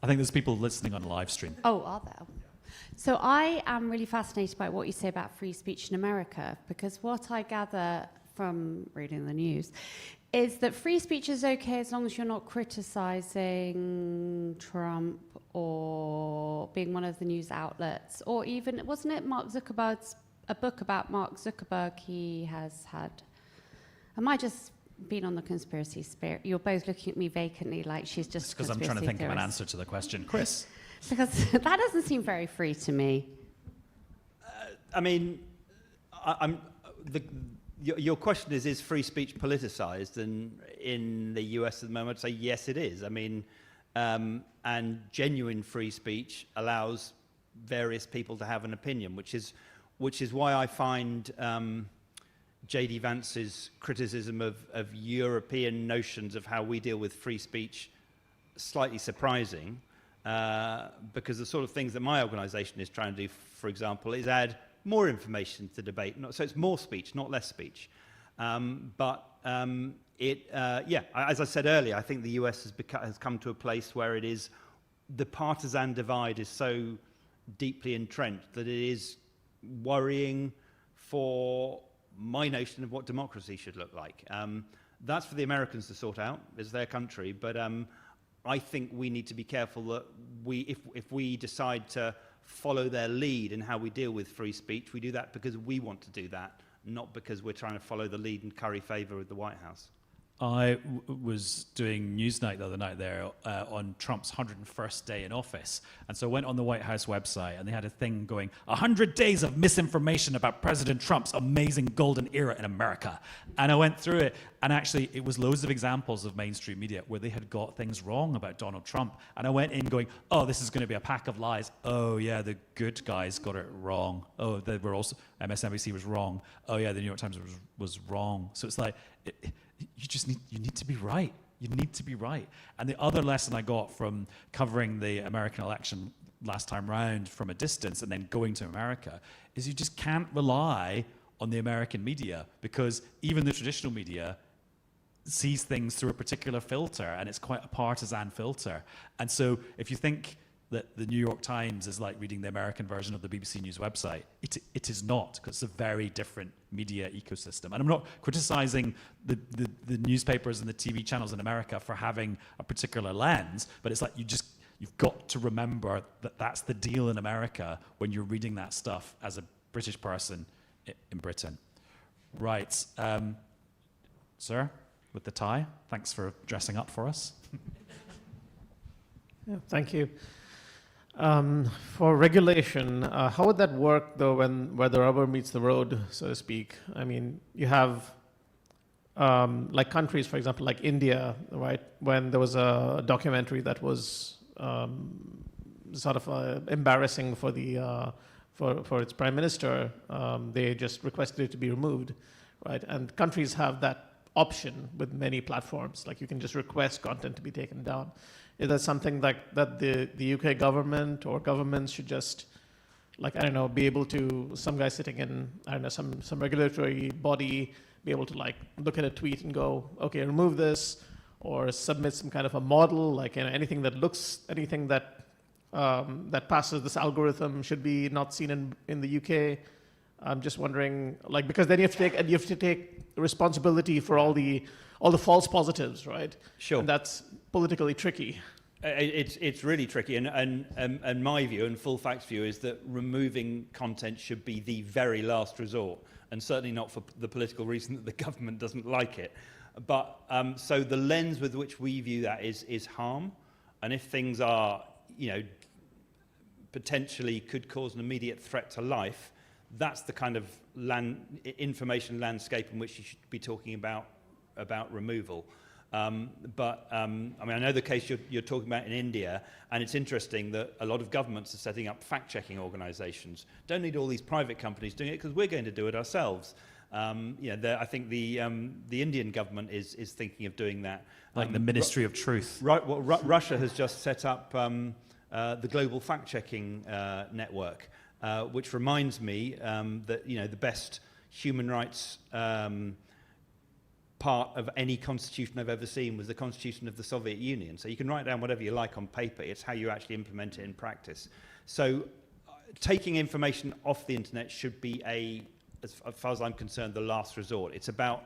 I think there's people listening on live stream. Oh, are there? So I am really fascinated by what you say about free speech in America, because what I gather from reading the news is that free speech is okay as long as you're not criticizing Trump or being one of the news outlets, or even, wasn't it Mark Zuckerberg's, a book about Mark Zuckerberg he has had? Am I just being on the conspiracy spirit? You're both looking at me vacantly like she's just because I'm trying to think of an answer to the question. Chris? Because that doesn't seem very free to me. I mean, your question is free speech politicized? And in the US at the moment, I'd say yes, it is. I mean, and genuine free speech allows various people to have an opinion, which is why I find J.D. Vance's criticism of European notions of how we deal with free speech slightly surprising. Because the sort of things that my organisation is trying to do, for example, is add more information to debate. So it's more speech, not less speech. As I said earlier, I think the US has come to a place where it is, the partisan divide is so deeply entrenched that it is worrying for my notion of what democracy should look like. That's for the Americans to sort out. It's their country, but I think we need to be careful that if we decide to follow their lead in how we deal with free speech, we do that because we want to do that, not because we're trying to follow the lead and curry favour with the White House. was doing Newsnight the other night there on Trump's 101st day in office. And so I went on the White House website and they had a thing going, 100 days of misinformation about President Trump's amazing golden era in America. And I went through it, and actually it was loads of examples of mainstream media where they had got things wrong about Donald Trump. And I went in going, oh, this is going to be a pack of lies. Oh yeah, the good guys got it wrong. Oh, they were also, MSNBC was wrong. Oh yeah, the New York Times was wrong. So it's like, you need to be right. You need to be right. And the other lesson I got from covering the American election last time round from a distance and then going to America is you just can't rely on the American media, because even the traditional media sees things through a particular filter, and it's quite a partisan filter. And so if you think that the New York Times is like reading the American version of the BBC News website, it is not, because it's a very different media ecosystem. And I'm not criticizing the newspapers and the TV channels in America for having a particular lens, but it's like you've got to remember that that's the deal in America when you're reading that stuff as a British person in Britain. Right, sir, with the tie, thanks for dressing up for us. Yeah, thank you. For regulation, how would that work though where the rubber meets the road, so to speak? I mean, you have like countries, for example, like India, right? When there was a documentary that was sort of embarrassing for the for its prime minister, they just requested it to be removed, right? And countries have that option with many platforms, like you can just request content to be taken down. Is that something that the UK government or governments should just, like, I don't know, be able to, some guy sitting in, I don't know, some regulatory body, be able to like look at a tweet and go, okay, remove this, or submit some kind of a model, like, you know, anything that that passes this algorithm should be not seen in the UK. I'm just wondering, like, because then you have to take responsibility for all the false positives, right? Sure. And that's politically tricky. It's really tricky, and my view and Full Fact's view is that removing content should be the very last resort, and certainly not for the political reason that the government doesn't like it. But so the lens with which we view that is harm, and if things are, you know, potentially could cause an immediate threat to life, that's the kind of information landscape in which you should be talking about removal. I mean, I know the case you're talking about in India, and it's interesting that a lot of governments are setting up fact-checking organisations. Don't need all these private companies doing it because we're going to do it ourselves. I think the Indian government is thinking of doing that. Like the Ministry of Truth. Right. Well, Russia has just set up the Global Fact-Checking Network, which reminds me that, you know, the best human rights part of any constitution I've ever seen was the Constitution of the Soviet Union. So you can write down whatever you like on paper. It's how you actually implement it in practice. So taking information off the internet should be, as far as I'm concerned, the last resort. It's about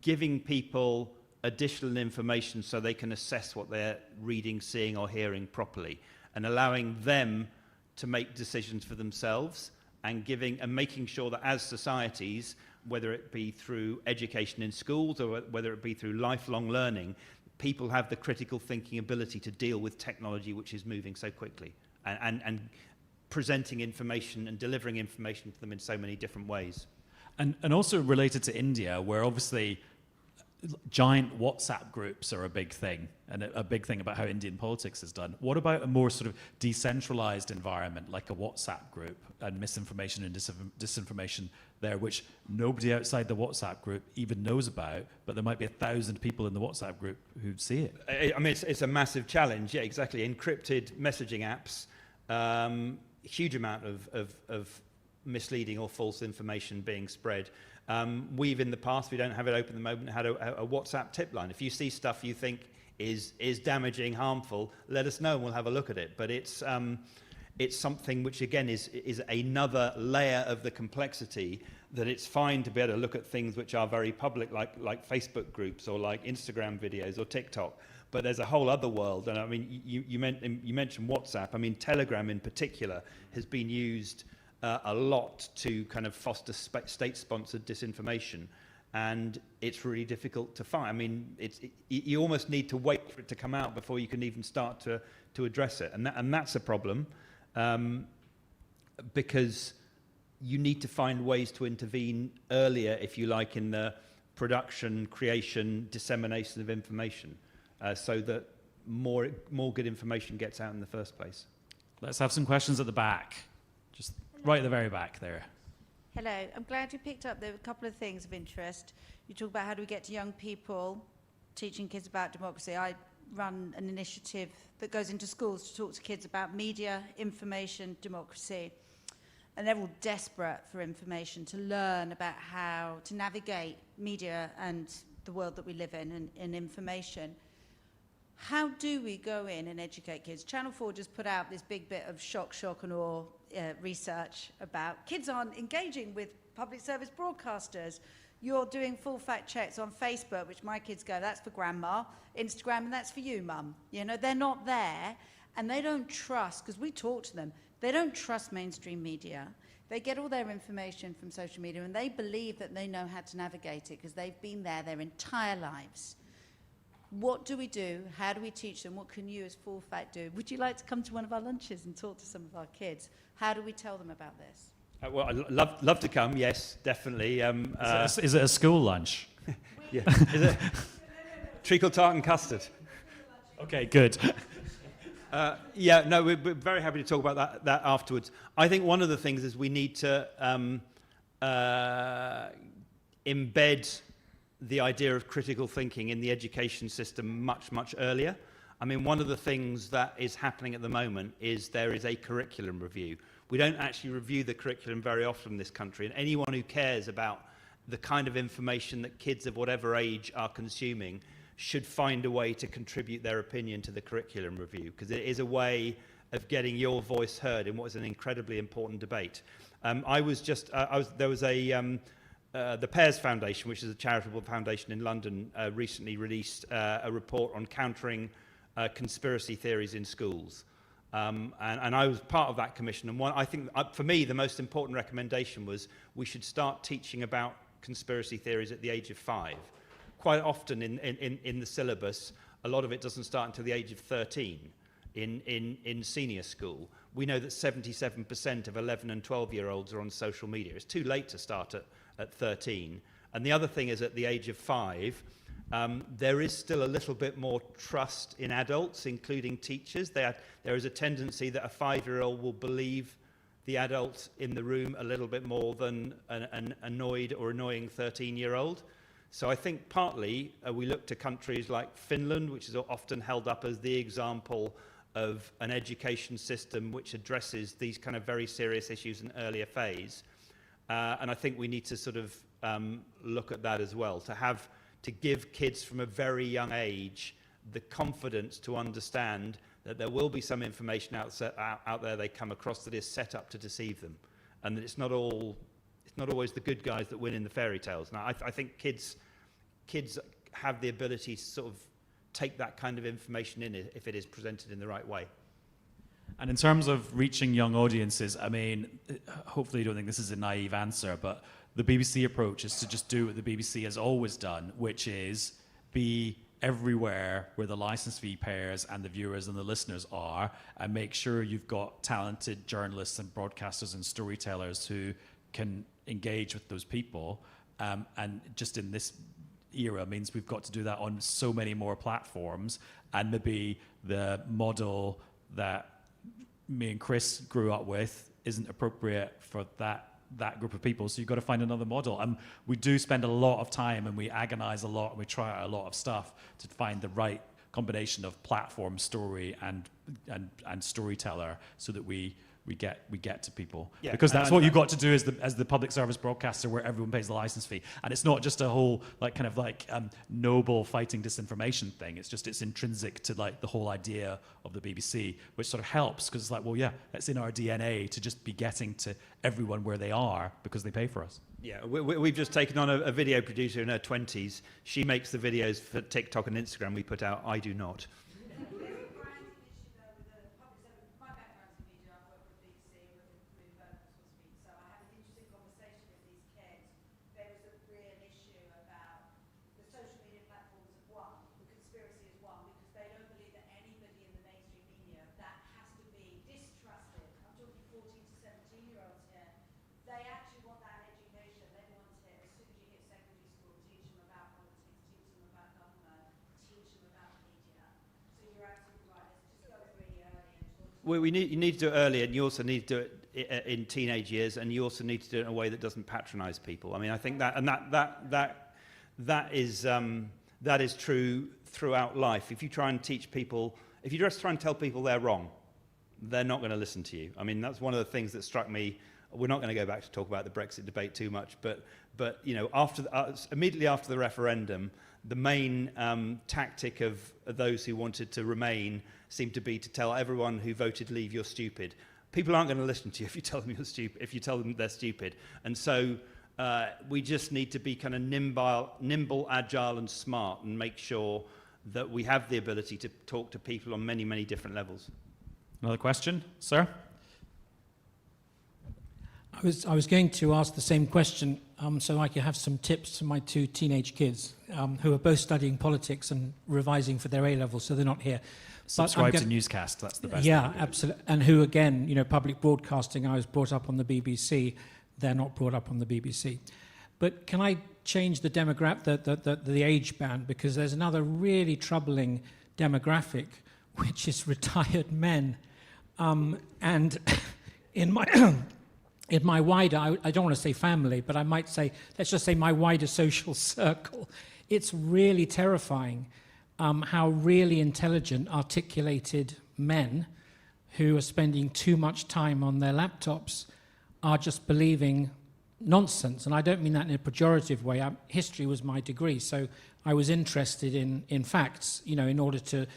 giving people additional information so they can assess what they're reading, seeing, or hearing properly, and allowing them to make decisions for themselves, and making sure that as societies, whether it be through education in schools or whether it be through lifelong learning, people have the critical thinking ability to deal with technology which is moving so quickly, and presenting information and delivering information to them in so many different ways. And also related to India, where obviously giant WhatsApp groups are a big thing, and a big thing about how Indian politics is done. What about a more sort of decentralized environment, like a WhatsApp group, and misinformation and disinformation there, which nobody outside the WhatsApp group even knows about, but there might be 1,000 people in the WhatsApp group who see it? I mean, it's a massive challenge. Yeah, exactly. Encrypted messaging apps, huge amount of misleading or false information being spread. We've in the past, we don't have it open at the moment, had a WhatsApp tip line. If you see stuff you think is damaging, harmful, let us know and we'll have a look at it. But it's something which again is another layer of the complexity, that it's fine to be able to look at things which are very public, like Facebook groups or like Instagram videos or TikTok. But there's a whole other world. And I mean, you mentioned WhatsApp. I mean, Telegram in particular has been used a lot to kind of foster state-sponsored disinformation. and it's really difficult to find. I mean, you almost need to wait for it to come out before you can even start to address it, and that's a problem, because you need to find ways to intervene earlier, if you like, in the production, creation, dissemination of information, so that more good information gets out in the first place. Let's have some questions at the back, just right at the very back there. Hello, I'm glad you picked up. There were a couple of things of interest. You talk about how do we get to young people, teaching kids about democracy. I run an initiative that goes into schools to talk to kids about media, information, democracy. And they're all desperate for information, to learn about how to navigate media and the world that we live in and information. How do we go in and educate kids? Channel 4 just put out this big bit of shock and awe research about kids aren't engaging with public service broadcasters. You're doing full fact checks on Facebook, which my kids go, that's for grandma, Instagram, and that's for you, mum. You know, they're not there, and they don't trust, because we talk to them, they don't trust mainstream media. They get all their information from social media, and they believe that they know how to navigate it because they've been there their entire lives. What do we do? How do we teach them? What can you as Full Fact do? Would you like to come to one of our lunches and talk to some of our kids? How do we tell them about this? Well, I'd love to come, yes, definitely. Is it a school lunch? Yeah. Is it treacle tart and custard? Okay, good. Yeah, no, we're very happy to talk about that afterwards. I think one of the things is we need to embed the idea of critical thinking in the education system much earlier. I mean, one of the things that is happening at the moment is there is a curriculum review. We don't actually review the curriculum very often in this country, and anyone who cares about the kind of information that kids of whatever age are consuming should find a way to contribute their opinion to the curriculum review, because it is a way of getting your voice heard in what is an incredibly important debate. There was the Pears Foundation, which is a charitable foundation in London, recently released a report on countering conspiracy theories in schools. And I was part of that commission. And I think, for me, the most important recommendation was we should start teaching about conspiracy theories at the age of 5. Quite often in the syllabus, a lot of it doesn't start until the age of 13 in senior school. We know that 77% of 11 and 12-year-olds are on social media. It's too late to start at 13. And the other thing is, at the age of 5, there is still a little bit more trust in adults, including teachers. There is a tendency that a 5-year-old will believe the adult in the room a little bit more than an annoyed or annoying 13-year-old. So I think partly we look to countries like Finland, which is often held up as the example of an education system which addresses these kind of very serious issues in an earlier phase. And I think we need to sort of look at that as well, to give kids from a very young age the confidence to understand that there will be some information out there they come across that is set up to deceive them, and that it's not always the good guys that win in the fairy tales. Now, I think kids have the ability to sort of take that kind of information in if it is presented in the right way. And in terms of reaching young audiences, I mean, hopefully you don't think this is a naive answer, but the BBC approach is to just do what the BBC has always done, which is be everywhere where the license fee payers and the viewers and the listeners are, and make sure you've got talented journalists and broadcasters and storytellers who can engage with those people. And just in this era means we've got to do that on so many more platforms, and maybe the model that me and Chris grew up with isn't appropriate for that group of people, so you've got to find another model. And we do spend a lot of time, and we agonize a lot, and we try out a lot of stuff to find the right combination of platform, story, and storyteller, so that we get to people. Yeah, because that's what you've got to do as the public service broadcaster, where everyone pays the license fee. And it's not just a whole noble fighting disinformation thing. It's intrinsic to like the whole idea of the BBC, which sort of helps, because it's like, well, yeah, it's in our DNA to just be getting to everyone where they are because they pay for us. Yeah, we've just taken on a video producer in her 20s. She makes the videos for TikTok and Instagram we put out. I do not. So I had an interesting conversation with these kids. There was a real issue about you need to do it early, and you also need to do it in teenage years, and you also need to do it in a way that doesn't patronize people. I mean, I think that is true throughout life. If you try and teach people, if you just try and tell people they're wrong, they're not going to listen to you. I mean, that's one of the things that struck me. We're not going to go back to talk about the Brexit debate too much, but you know, immediately after the referendum, the main tactic of those who wanted to remain seemed to be to tell everyone who voted leave, you're stupid. People aren't going to listen to you if you tell them you're stupid, if you tell them they're stupid. And so we just need to be kind of nimble, agile and smart, and make sure that we have the ability to talk to people on many, many different levels. Another question, sir? I was going to ask the same question so I could have some tips for my two teenage kids who are both studying politics and revising for their A-levels, so they're not here. Subscribe to Newscast, that's the best. Yeah, absolutely. And who, again, you know, public broadcasting, I was brought up on the BBC. They're not brought up on the BBC. But can I change the the age band? Because there's another really troubling demographic, which is retired men. And in my wider, I don't want to say family, but I might say, let's just say my wider social circle, it's really terrifying how really intelligent, articulated men who are spending too much time on their laptops are just believing nonsense. And I don't mean that in a pejorative way. History was my degree, so I was interested in facts, you know, in order to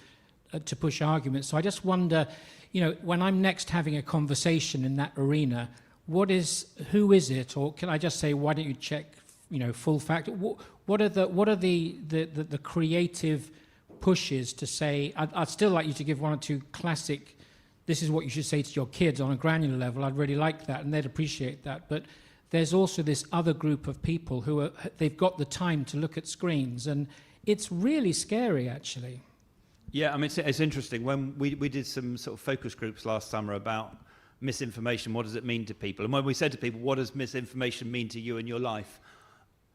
push arguments. So I just wonder, you know, when I'm next having a conversation in that arena, who is it? Or can I just say, why don't you check, you know, full fact? What are the creative pushes to say? I'd still like you to give one or two classic, this is what you should say to your kids on a granular level. I'd really like that, and they'd appreciate that. But there's also this other group of people they've got the time to look at screens, and it's really scary, actually. Yeah, I mean, it's interesting. When we did some sort of focus groups last summer about misinformation, what does it mean to people? And when we said to people, what does misinformation mean to you in your life?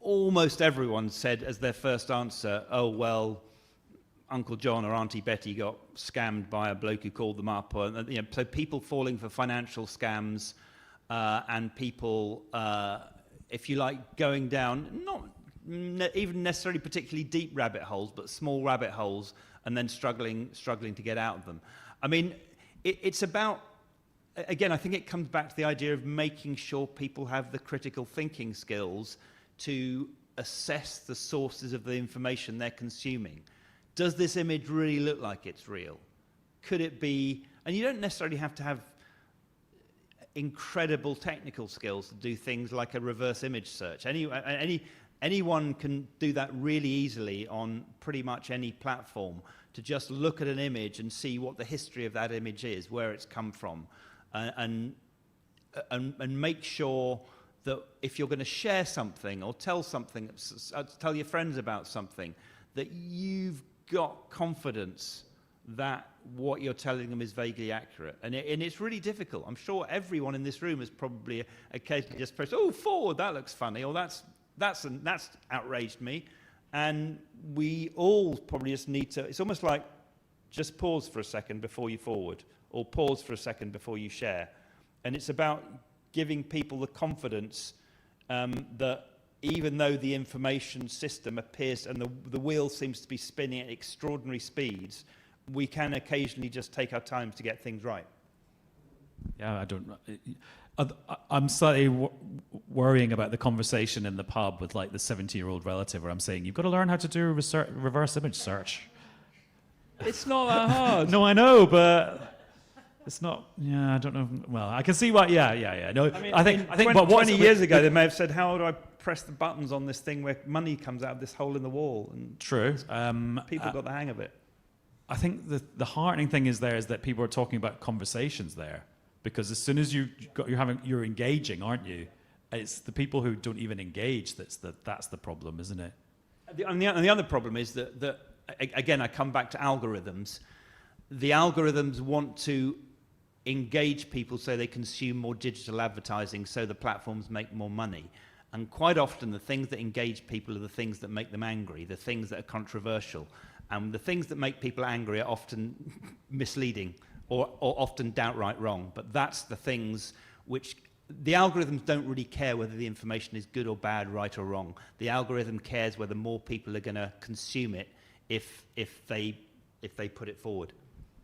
Almost everyone said as their first answer, oh, well, Uncle John or Auntie Betty got scammed by a bloke who called them up. Or, you know, so people falling for financial scams and people, if you like, going down, not even necessarily particularly deep rabbit holes, but small rabbit holes, and then struggling to get out of them. I mean, it's about, again, I think it comes back to the idea of making sure people have the critical thinking skills to assess the sources of the information they're consuming. Does this image really look like it's real? Could it be, and you don't necessarily have to have incredible technical skills to do things like a reverse image search. Anyone can do that really easily on pretty much any platform, to just look at an image and see what the history of that image is, where it's come from, and make sure that if you're going to share something or tell your friends about something, that you've got confidence that what you're telling them is vaguely accurate. And it's really difficult. I'm sure everyone in this room has probably occasionally just pressed, oh, forward, that looks funny, or that's outraged me. And we all probably just need to, it's almost like just pause for a second before you forward, or pause for a second before you share. And it's about giving people the confidence that even though the information system appears and the wheel seems to be spinning at extraordinary speeds, we can occasionally just take our time to get things right. Yeah, I don't know. I'm slightly worrying about the conversation in the pub with like the 70-year-old relative where I'm saying, you've got to learn how to do reverse image search. It's not that hard. No, I know, but it's not, yeah, I don't know. Well, I can see why, yeah. No, I think 20 years ago, they may have said, how do I press the buttons on this thing where money comes out of this hole in the wall? And true. People got the hang of it. I think the heartening thing is that people are talking about conversations there. Because as soon as you're engaging, aren't you? It's the people who don't even engage that's the problem, isn't it? And the other problem is that again, I come back to algorithms. The algorithms want to engage people so they consume more digital advertising, so the platforms make more money. And quite often, the things that engage people are the things that make them angry, the things that are controversial. And the things that make people angry are often misleading or often downright wrong. But that's the things which the algorithms don't really care whether the information is good or bad, right or wrong. The algorithm cares whether more people are going to consume it if they put it forward.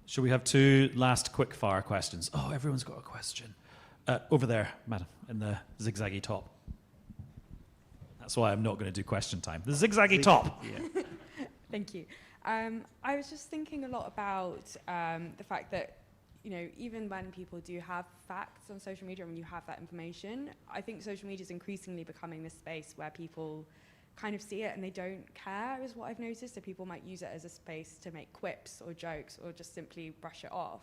Should we have 2 last quick fire questions? Oh, everyone's got a question. Over there, madam, in the zigzaggy top. That's why I'm not going to do question time. The zigzaggy top. Yeah. Thank you. I was just thinking a lot about the fact that, you know, even when people do have facts on social media, when you have that information, I think social media is increasingly becoming this space where people kind of see it and they don't care, is what I've noticed. So people might use it as a space to make quips or jokes or just simply brush it off.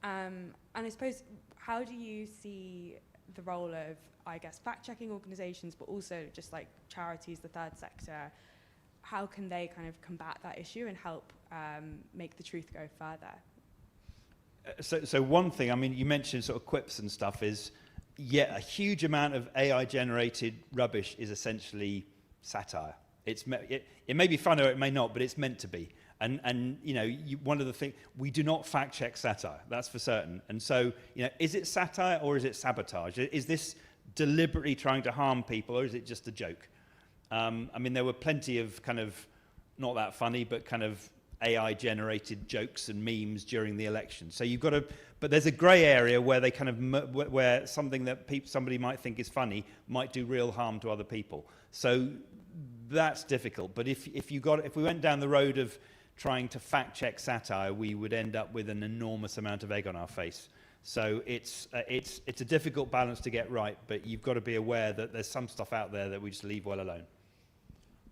And I suppose, how do you see the role of, I guess, fact-checking organisations, but also just like charities, the third sector? How can they kind of combat that issue and help make the truth go further? So one thing, I mean, you mentioned sort of quips and stuff, is, yeah, a huge amount of AI-generated rubbish is essentially satire. It may be fun or it may not, but it's meant to be. And you know, one of the things, we do not fact-check satire, that's for certain. And so, you know, is it satire or is it sabotage? Is this deliberately trying to harm people, or is it just a joke? I mean, there were plenty of kind of, not that funny, but kind of AI-generated jokes and memes during the election. So you've got to, but there's a grey area where they kind of, where something that somebody might think is funny might do real harm to other people. So that's difficult. But if we went down the road of trying to fact-check satire, we would end up with an enormous amount of egg on our face. So it's a difficult balance to get right, but you've got to be aware that there's some stuff out there that we just leave well alone.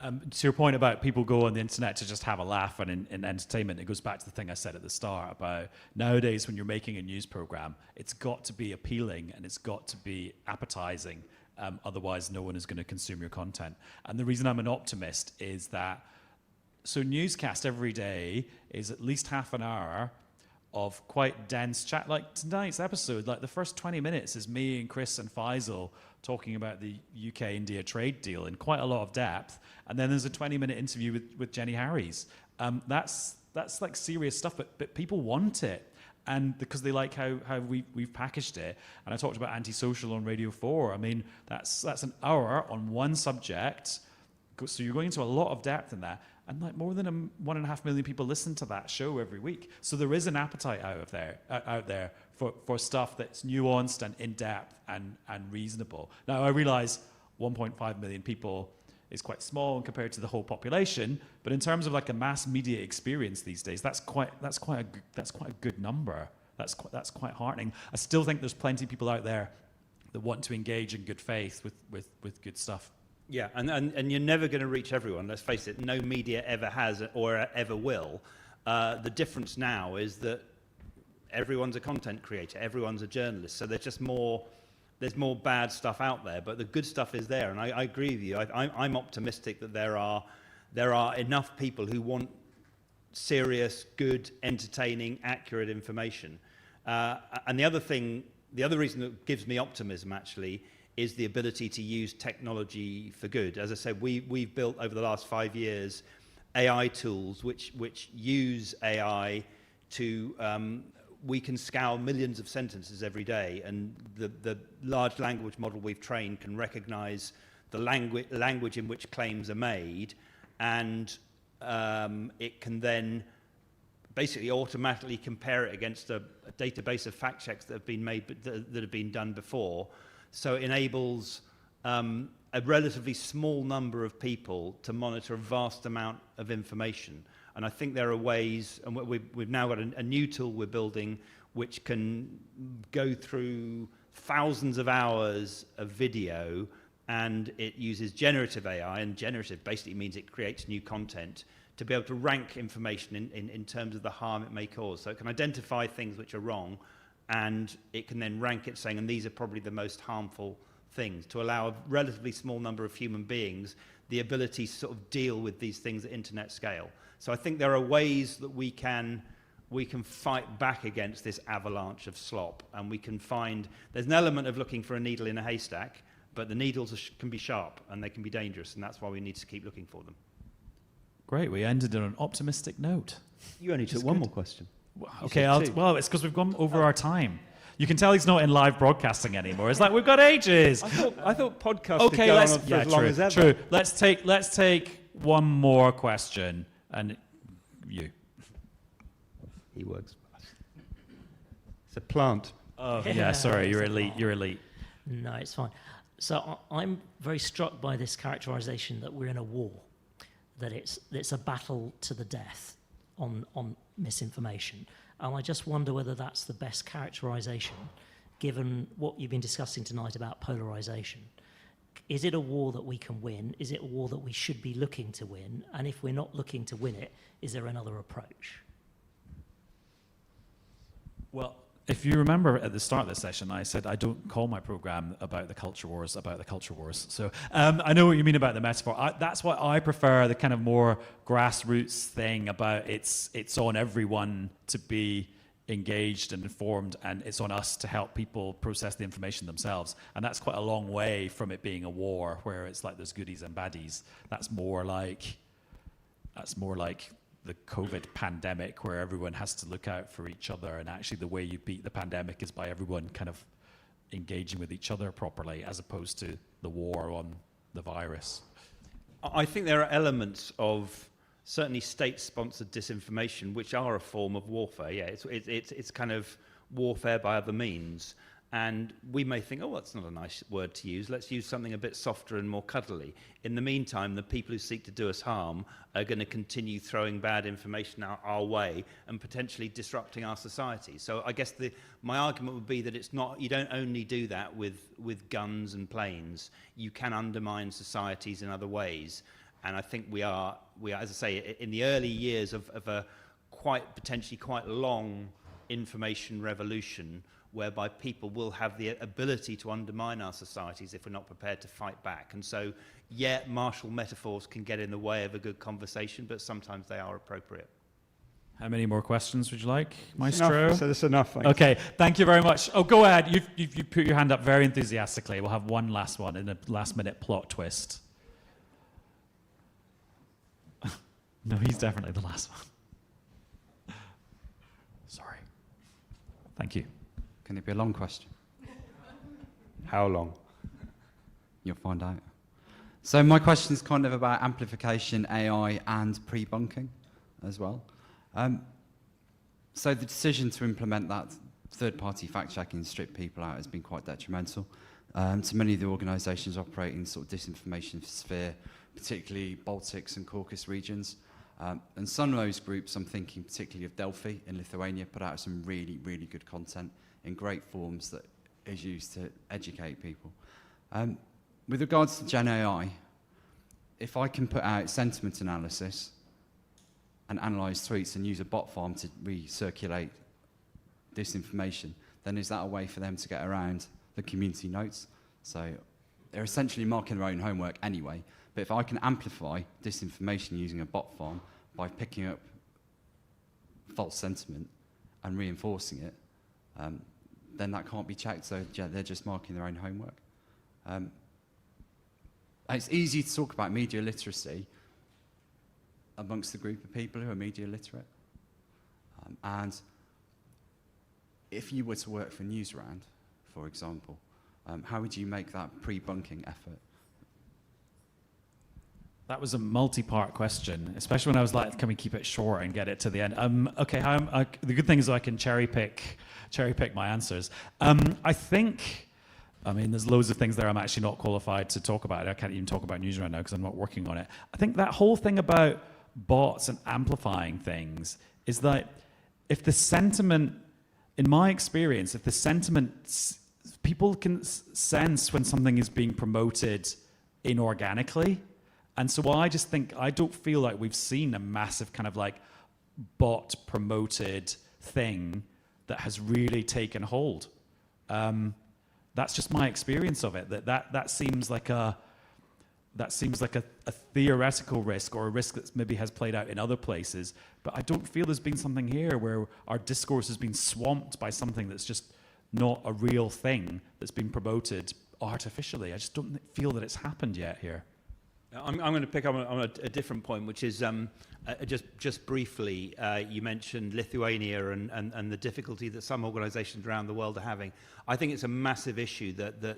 To your point about people go on the internet to just have a laugh and in entertainment, it goes back to the thing I said at the start about nowadays when you're making a news program, it's got to be appealing and it's got to be appetizing. Otherwise, no one is going to consume your content. And the reason I'm an optimist is that, so newscast every day is at least half an hour of quite dense chat. Like tonight's episode, like the first 20 minutes is me and Chris and Faisal talking about the UK-India trade deal in quite a lot of depth. And then there's a 20-minute interview with Jenny Harries. That's like serious stuff, but people want it. And because they like how we've packaged it. And I talked about antisocial on Radio 4. I mean, that's an hour on one subject. So you're going into a lot of depth in that. And like more than 1.5 million people listen to that show every week. So there is an appetite out there for stuff that's nuanced and in-depth and reasonable. Now, I realize 1.5 million people is quite small compared to the whole population, but in terms of like a mass media experience these days, that's quite a good number. That's quite heartening. I still think there's plenty of people out there that want to engage in good faith with good stuff. Yeah, and you're never going to reach everyone. Let's face it, no media ever has or ever will. The difference now is that everyone's a content creator, everyone's a journalist, so there's more bad stuff out there, but the good stuff is there, and I agree with you. I'm optimistic that there are enough people who want serious, good, entertaining, accurate information. And the other reason that gives me optimism, actually, is the ability to use technology for good. As I said, we've built over the last 5 years AI tools which use AI to, we can scour millions of sentences every day, and the large language model we've trained can recognize the language in which claims are made, and it can then basically automatically compare it against a database of fact checks that have been made, that have been done before. So it enables a relatively small number of people to monitor a vast amount of information. And I think there are ways, and we've now got a new tool we're building which can go through thousands of hours of video, and it uses generative AI, and generative basically means it creates new content, to be able to rank information in terms of the harm it may cause. So it can identify things which are wrong, and it can then rank it saying, and these are probably the most harmful things, to allow a relatively small number of human beings the ability to sort of deal with these things at internet scale. So I think there are ways that we can fight back against this avalanche of slop, and we can find, there's an element of looking for a needle in a haystack, but the needles can be sharp and they can be dangerous, and that's why we need to keep looking for them. Great, we ended on an optimistic note. You only took one more question. Okay, said two. well, it's because we've gone over our time. You can tell he's not in live broadcasting anymore. It's like, we've got ages. I thought podcasts Okay, go let's on for as long true, as ever. true. Let's take one more question, and you. He works. It's a plant. Oh yeah, sorry, you're elite. You're elite. No, it's fine. So I'm very struck by this characterisation that we're in a war, that it's a battle to the death on misinformation. And I just wonder whether that's the best characterisation, given what you've been discussing tonight about polarisation. Is it a war that we can win? Is it a war that we should be looking to win? And if we're not looking to win it, is there another approach? Well, if you remember at the start of this session, I said I don't call my program about the culture wars. So I know what you mean about the metaphor. That's why I prefer the kind of more grassroots thing about it's on everyone to be engaged and informed, and it's on us to help people process the information themselves. And that's quite a long way from it being a war where it's like there's goodies and baddies. That's more like the COVID pandemic, where everyone has to look out for each other, and actually the way you beat the pandemic is by everyone kind of engaging with each other properly, as opposed to the war on the virus. I think there are elements of certainly state-sponsored disinformation which are a form of warfare. Yeah, it's kind of warfare by other means. And we may think, oh, that's not a nice word to use. Let's use something a bit softer and more cuddly. In the meantime, the people who seek to do us harm are going to continue throwing bad information our way and potentially disrupting our society. So I guess my argument would be that it's not, you don't only do that with guns and planes. You can undermine societies in other ways. And I think we are, as I say, in the early years of a potentially quite long information revolution, whereby people will have the ability to undermine our societies if we're not prepared to fight back. And so, yeah, martial metaphors can get in the way of a good conversation, but sometimes they are appropriate. How many more questions would you like, Maestro? So that's enough. Thanks. Okay, thank you very much. Oh, go ahead. You've put your hand up very enthusiastically. We'll have one last one in a last-minute plot twist. No, he's definitely the last one. Sorry. Thank you. Can it be a long question? How long? You'll find out. So my question is kind of about amplification, AI, and pre-bunking as well. So the decision to implement that third-party fact-checking and strip people out has been quite detrimental to many of the organisations operating in sort of disinformation sphere, particularly Baltics and Caucasus regions. And some of those groups, I'm thinking particularly of Delphi in Lithuania, put out some really, really good content in great forms that is used to educate people. With regards to Gen AI, if I can put out sentiment analysis and analyse tweets and use a bot farm to recirculate disinformation, then is that a way for them to get around the community notes? So they're essentially marking their own homework anyway, but if I can amplify disinformation using a bot farm by picking up false sentiment and reinforcing it, then that can't be checked, so they're just marking their own homework. It's easy to talk about media literacy amongst the group of people who are media literate. And if you were to work for Newsround, for example, how would you make that pre-bunking effort? That was a multi-part question, especially when I was like, can we keep it short and get it to the end? Okay, the good thing is I can cherry pick my answers. I mean, there's loads of things there I'm actually not qualified to talk about. I can't even talk about Newsround now because I'm not working on it. I think that whole thing about bots and amplifying things is that if the sentiment, in my experience, if the sentiment, people can sense when something is being promoted inorganically. And so I just think, I don't feel like we've seen a massive kind of like bot promoted thing that has really taken hold. That's just my experience of it. That seems like a theoretical risk, or a risk that maybe has played out in other places. But I don't feel there's been something here where our discourse has been swamped by something that's just not a real thing that's been promoted artificially. I just don't feel that it's happened yet here. I'm going to pick up on a different point, which is just briefly, you mentioned Lithuania and the difficulty that some organisations around the world are having. I think it's a massive issue that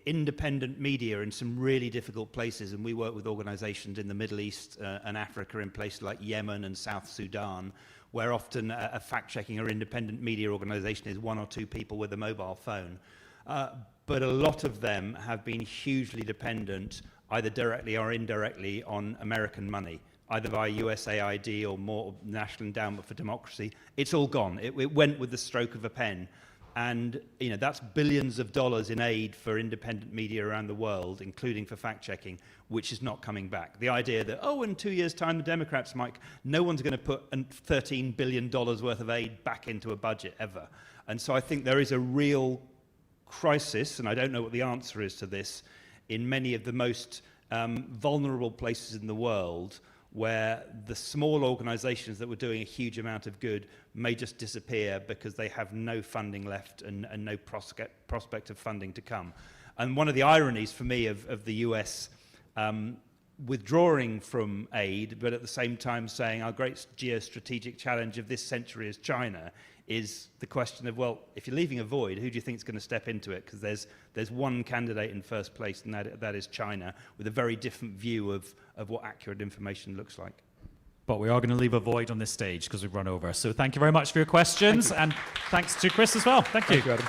independent media in some really difficult places, and we work with organisations in the Middle East and Africa, in places like Yemen and South Sudan, where often a fact-checking or independent media organisation is one or two people with a mobile phone. But a lot of them have been hugely dependent, either directly or indirectly, on American money, either via USAID or more National Endowment for Democracy. It's all gone. It went with the stroke of a pen. And that's billions of dollars in aid for independent media around the world, including for fact-checking, which is not coming back. The idea that, in 2 years' time, the Democrats might... No one's going to put $13 billion worth of aid back into a budget, ever. And so I think there is a real crisis, and I don't know what the answer is to this, in many of the most vulnerable places in the world, where the small organisations that were doing a huge amount of good may just disappear because they have no funding left and no prospect of funding to come. And one of the ironies for me of the US withdrawing from aid, but at the same time saying our great geostrategic challenge of this century is China, is the question of, well, if you're leaving a void, who do you think is going to step into it? Because there's one candidate in first place, and that is China, with a very different view of what accurate information looks like. But we are going to leave a void on this stage because we've run over. So thank you very much for your questions, and thanks to Chris as well. Thank you. Thank you, Adam.